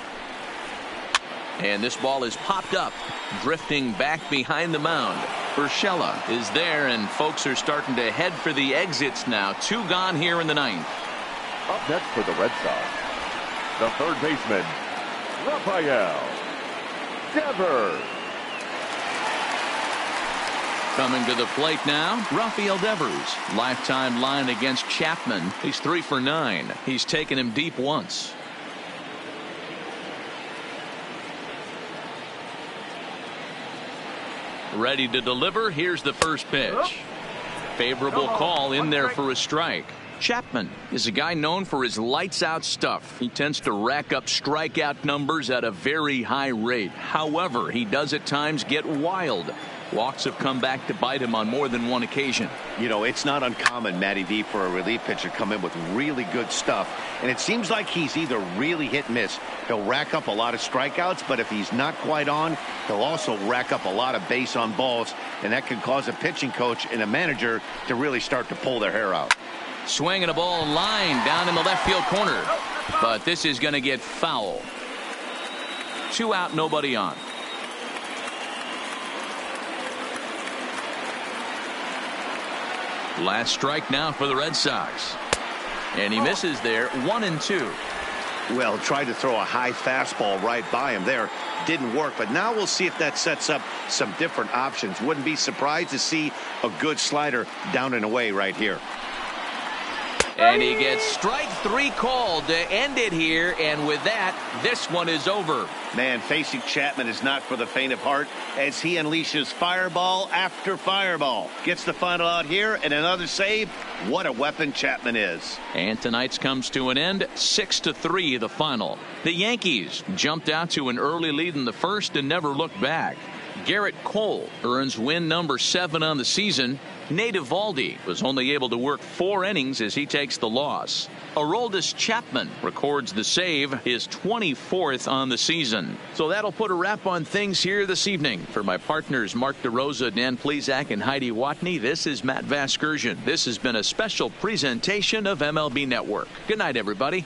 And this ball is popped up, drifting back behind the mound. Urshela is there, and folks are starting to head for the exits now. 2 gone here in the 9th. Up next for the Red Sox, the third baseman, Rafael Devers. Coming to the plate now, Rafael Devers. Lifetime line against Chapman. He's 3 for 9. He's taken him deep once. Ready to deliver. Here's the first pitch. Favorable call in there for a strike. Chapman is a guy known for his lights out stuff. He tends to rack up strikeout numbers at a very high rate. However, he does at times get wild. Walks have come back to bite him on more than one occasion. You know, it's not uncommon, Matty V, for a relief pitcher to come in with really good stuff. And it seems like he's either really hit and miss. He'll rack up a lot of strikeouts, but if he's not quite on, he'll also rack up a lot of base on balls. And that can cause a pitching coach and a manager to really start to pull their hair out. Swinging a ball line down in the left field corner. But this is going to get foul. 2 out, nobody on. Last strike now for the Red Sox. And he misses there. 1-2. Well, tried to throw a high fastball right by him there. Didn't work, but now we'll see if that sets up some different options. Wouldn't be surprised to see a good slider down and away right here. And he gets strike 3 called to end it here, and with that, this one is over. Man, facing Chapman is not for the faint of heart as he unleashes fireball after fireball. Gets the final out here and another save. What a weapon Chapman is. And tonight's comes to an end. 6-3 the final. The Yankees jumped out to an early lead in the first and never looked back. Gerrit Cole earns win number 7 on the season. Nate Eovaldi was only able to work 4 innings as he takes the loss. Aroldis Chapman records the save, his 24th on the season. So that'll put a wrap on things here this evening. For my partners Mark DeRosa, Dan Plesac, and Heidi Watney, this is Matt Vasgersian. This has been a special presentation of MLB Network. Good night, everybody.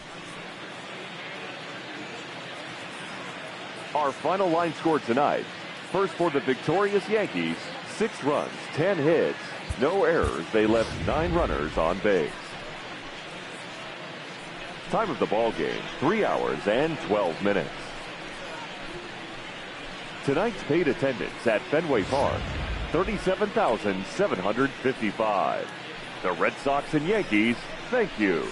Our final line score tonight. First for the victorious Yankees, 6 runs, 10 hits, no errors. They left 9 runners on base. Time of the ball game, 3 hours and 12 minutes. Tonight's paid attendance at Fenway Park, 37,755. The Red Sox and Yankees, thank you.